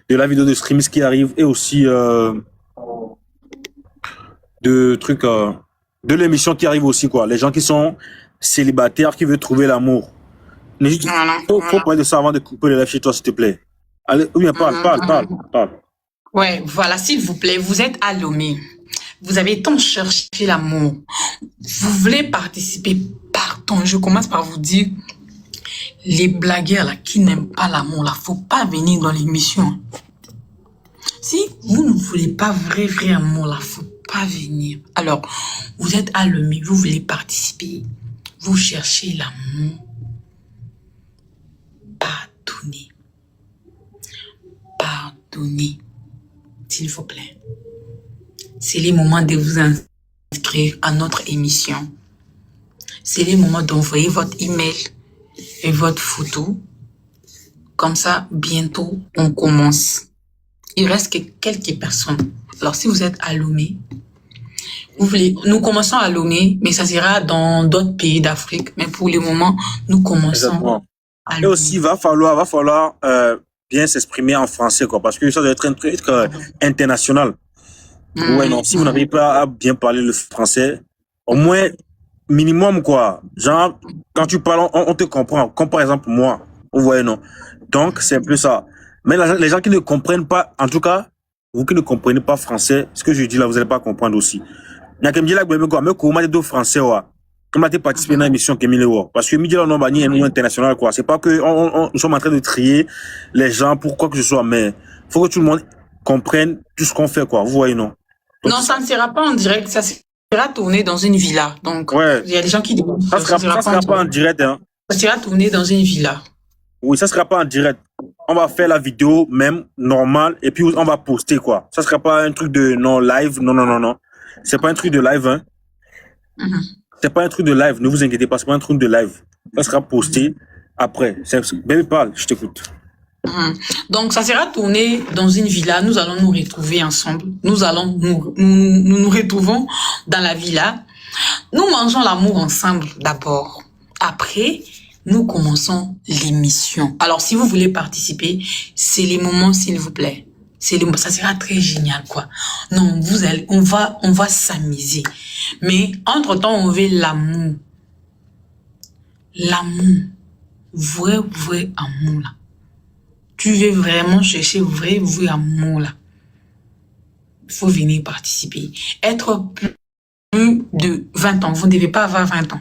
la vidéo de streams qui arrive et aussi de trucs, de l'émission qui arrive aussi, quoi. Les gens qui sont célibataires, qui veulent trouver l'amour. Faut parler de ça avant de couper les lèvres chez toi, s'il te plaît. Allez, ou bien parle. Ouais, voilà, s'il vous plaît, vous êtes à Lomé. Vous avez tant cherché l'amour. Vous voulez participer, pardon, je commence par vous dire, les blagueurs là, qui n'aiment pas l'amour là, faut pas venir dans l'émission. Si vous ne voulez pas vrai amour là, faut pas venir. Alors, vous êtes à Lomé, vous voulez participer, vous cherchez l'amour. Pardonnez, s'il vous plaît. C'est le moment de vous inscrire à notre émission. C'est le moment d'envoyer votre email et votre photo. Comme ça, bientôt, on commence. Il reste que quelques personnes. Alors, si vous êtes à Lomé, nous commençons à Lomé, mais ça sera dans d'autres pays d'Afrique. Mais pour le moment, nous commençons à Lomé. Et aussi, va falloir bien s'exprimer en français, quoi, parce que ça doit être un truc international. Ouais, non, si vous n'arrivez pas à bien parler le français, au moins, minimum, quoi. Genre, quand tu parles, on te comprend. Comme par exemple, moi. Vous voyez, non. Donc, c'est un peu ça. Mais les gens qui ne comprennent pas, en tout cas, vous qui ne comprenez pas français, ce que je dis là, vous n'allez pas comprendre aussi. Il y a quelqu'un qui dit là, mais comment dire français, ouais. Comment tu participé dans l'émission Kémile War? Parce que midi là, on va dire un international, quoi. C'est pas que nous sommes en train de trier les gens pour quoi que ce soit, mais faut que tout le monde comprenne tout ce qu'on fait, quoi. Vous voyez, non? Donc, non, ça ne sera pas en direct, ça sera tourné dans une villa. Donc, ouais. Il y a des gens qui demandent. Ça sera pas en direct, hein. Ça sera tourné dans une villa. Oui, ça sera pas en direct. On va faire la vidéo même normale et puis on va poster, quoi. Ça sera pas un truc de live. Non. C'est pas un truc de live, hein. C'est pas un truc de live. Ne vous inquiétez pas, c'est pas un truc de live. Ça sera posté après. Baby, parle, je t'écoute. Donc, ça sera tourné dans une villa. Nous allons nous retrouver ensemble. Nous nous retrouvons dans la villa. Nous mangeons l'amour ensemble d'abord. Après, nous commençons l'émission. Alors, si vous voulez participer, c'est les moments, s'il vous plaît. Ça sera très génial, quoi. Non, on va s'amuser. Mais, entre-temps, on veut l'amour. L'amour. Vrai amour, là. Tu veux vraiment chercher vrai amour, là. Il faut venir participer. Être plus de 20 ans. Vous ne devez pas avoir 20 ans.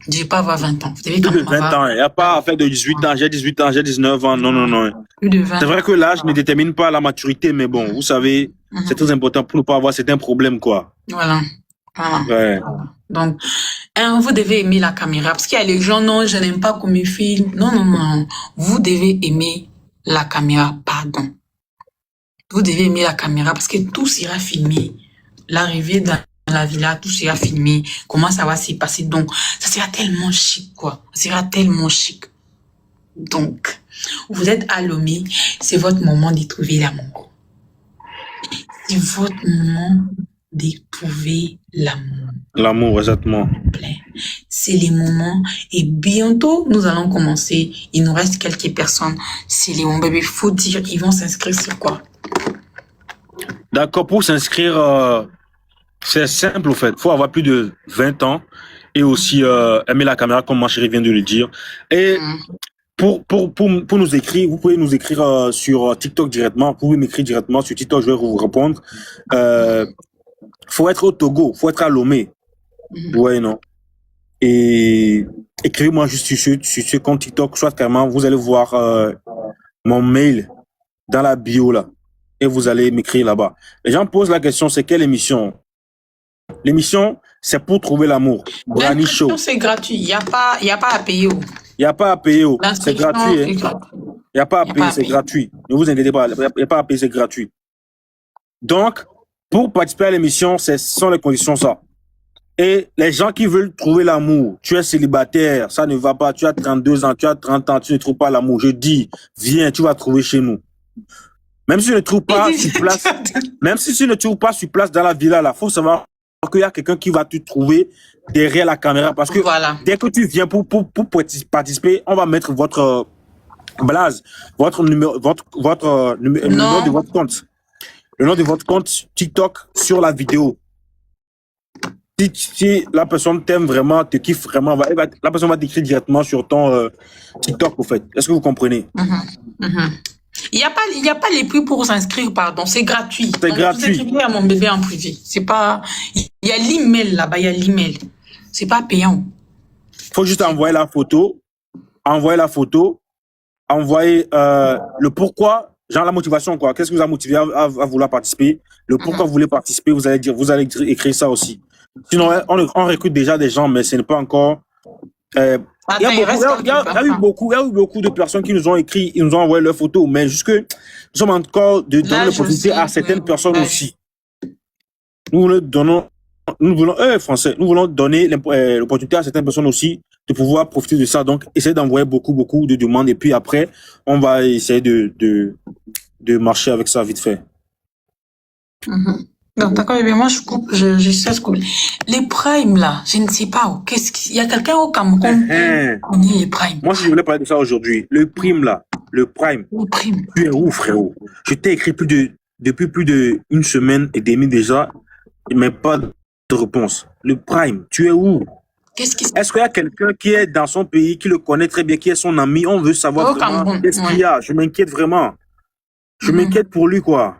Vous ne devez pas avoir 20 ans. Vous devez quand même 20 ans. Il n'y a pas à faire de 18 ans. J'ai 18 ans, j'ai 19 ans. Non. Plus de 20 ans. C'est vrai que l'âge ne détermine pas la maturité, mais bon, vous savez, c'est très important pour ne pas avoir certains problèmes, quoi. Voilà. Ouais. Donc, vous devez aimer la caméra. Parce qu'il y a les gens, non, je n'aime pas qu'on me filme. Non. Vous devez aimer la caméra, pardon. Vous devez aimer la caméra parce que tout sera filmé. L'arrivée dans la villa, tout sera filmé. Comment ça va s'y passer. Donc, ça sera tellement chic, quoi. Ça sera tellement chic. Donc, vous êtes à Lomé, c'est votre moment de trouver l'amour. C'est votre moment de trouver l'amour. L'amour, exactement. C'est les moments. Et bientôt, nous allons commencer. Il nous reste quelques personnes. C'est les moments. Il faut dire, ils vont s'inscrire sur quoi? D'accord, pour s'inscrire, c'est simple, au fait. Il faut avoir plus de 20 ans et aussi aimer la caméra, comme ma chérie vient de le dire. Et pour nous écrire, vous pouvez nous écrire sur TikTok directement. Vous pouvez m'écrire directement sur TikTok, je vais vous répondre. Faut être au Togo, faut être à Lomé. Ouais, non. Et écrivez-moi juste sur ce compte TikTok, soit carrément, vous allez voir mon mail dans la bio là. Et vous allez m'écrire là-bas. Les gens posent la question, c'est quelle émission? L'émission, c'est pour trouver l'amour. Brani Show. C'est gratuit. Il y a pas à payer. Il n'y a pas à payer. C'est gratuit. Il n'y a pas à payer, c'est gratuit. Ne vous inquiétez pas, il n'y a pas à payer, c'est gratuit. Donc, pour participer à l'émission, ce sont les conditions ça. Et les gens qui veulent trouver l'amour, tu es célibataire, ça ne va pas, tu as 32 ans, tu as 30 ans, tu ne trouves pas l'amour. Je dis, viens, tu vas trouver chez nous. Même si tu ne trouves pas sur place, même si tu ne trouves pas sur place dans la villa là, faut savoir qu'il y a quelqu'un qui va te trouver derrière la caméra parce que dès que tu viens pour participer, on va mettre votre blase, votre numéro, le nom de votre compte, le nom de votre compte TikTok sur la vidéo. Si la personne t'aime vraiment, te kiffe vraiment, la personne va t'écrire directement sur ton TikTok, au fait. Est-ce que vous comprenez? Il y a pas les prix pour s'inscrire, pardon. C'est gratuit. C'est gratuit. Vous écrivez à mon bébé en privé. C'est pas, il y a l'email là-bas, il y a l'email. C'est pas payant. Faut juste envoyer la photo, envoyer le pourquoi, genre la motivation, quoi. Qu'est-ce qui vous a motivé à vouloir participer? Le pourquoi vous voulez participer, vous allez écrire ça aussi. Sinon, on recrute déjà des gens, mais ce n'est pas encore, il y a eu beaucoup de personnes qui nous ont écrit, ils nous ont envoyé leurs photos, mais jusque nous sommes encore de donner l'opportunité à certaines personnes aussi. Nous voulons donner l'opportunité à certaines personnes aussi de pouvoir profiter de ça. Donc, essayez d'envoyer beaucoup de demandes et puis après, on va essayer de marcher avec ça vite fait. Non, d'accord, mais moi je coupe, je sais ce que les primes là, je ne sais pas. Qu'est-ce qu'il y a quelqu'un au Cameroun qui connaît les primes? Moi, je voulais parler de ça aujourd'hui. Le prime là, le prime. Tu es où, frérot? Je t'ai écrit depuis plus d'une semaine et demie déjà, mais pas de réponse. Le prime, tu es où? Est-ce qu'il y a quelqu'un qui est dans son pays, qui le connaît très bien, qui est son ami? On veut savoir vraiment qu'est-ce qu'il y a. Je m'inquiète vraiment. Je m'inquiète pour lui, quoi.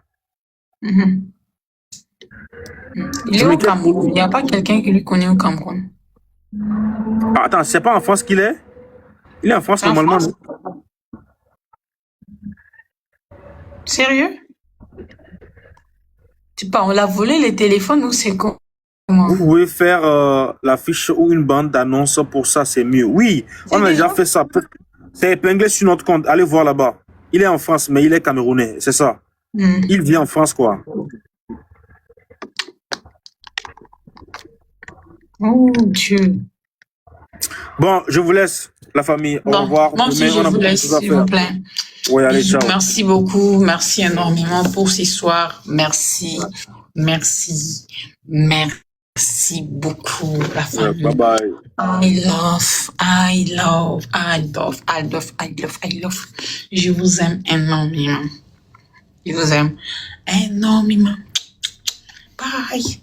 Il est au Cameroun. Il n'y a pas quelqu'un qui lui connaît au Cameroun. Ah, attends, c'est pas en France qu'il est? Il est en France normalement. Non? Sérieux? Tu parles, on l'a volé les téléphones ou c'est comment? Vous pouvez faire l'affiche ou une bande d'annonce pour ça, c'est mieux. Oui, on a déjà fait ça. C'est épinglé sur notre compte. Allez voir là-bas. Il est en France, mais il est camerounais, c'est ça. Il vit en France, quoi. Oh Dieu. Bon, je vous laisse, la famille. Au revoir. Moi aussi, je vous laisse, s'il vous plaît. Oui, allez, ciao. Merci beaucoup. Merci énormément pour ce soir. Merci. Merci. Merci beaucoup, la famille. Bye bye. I love. Je vous aime énormément. Je vous aime énormément. Bye.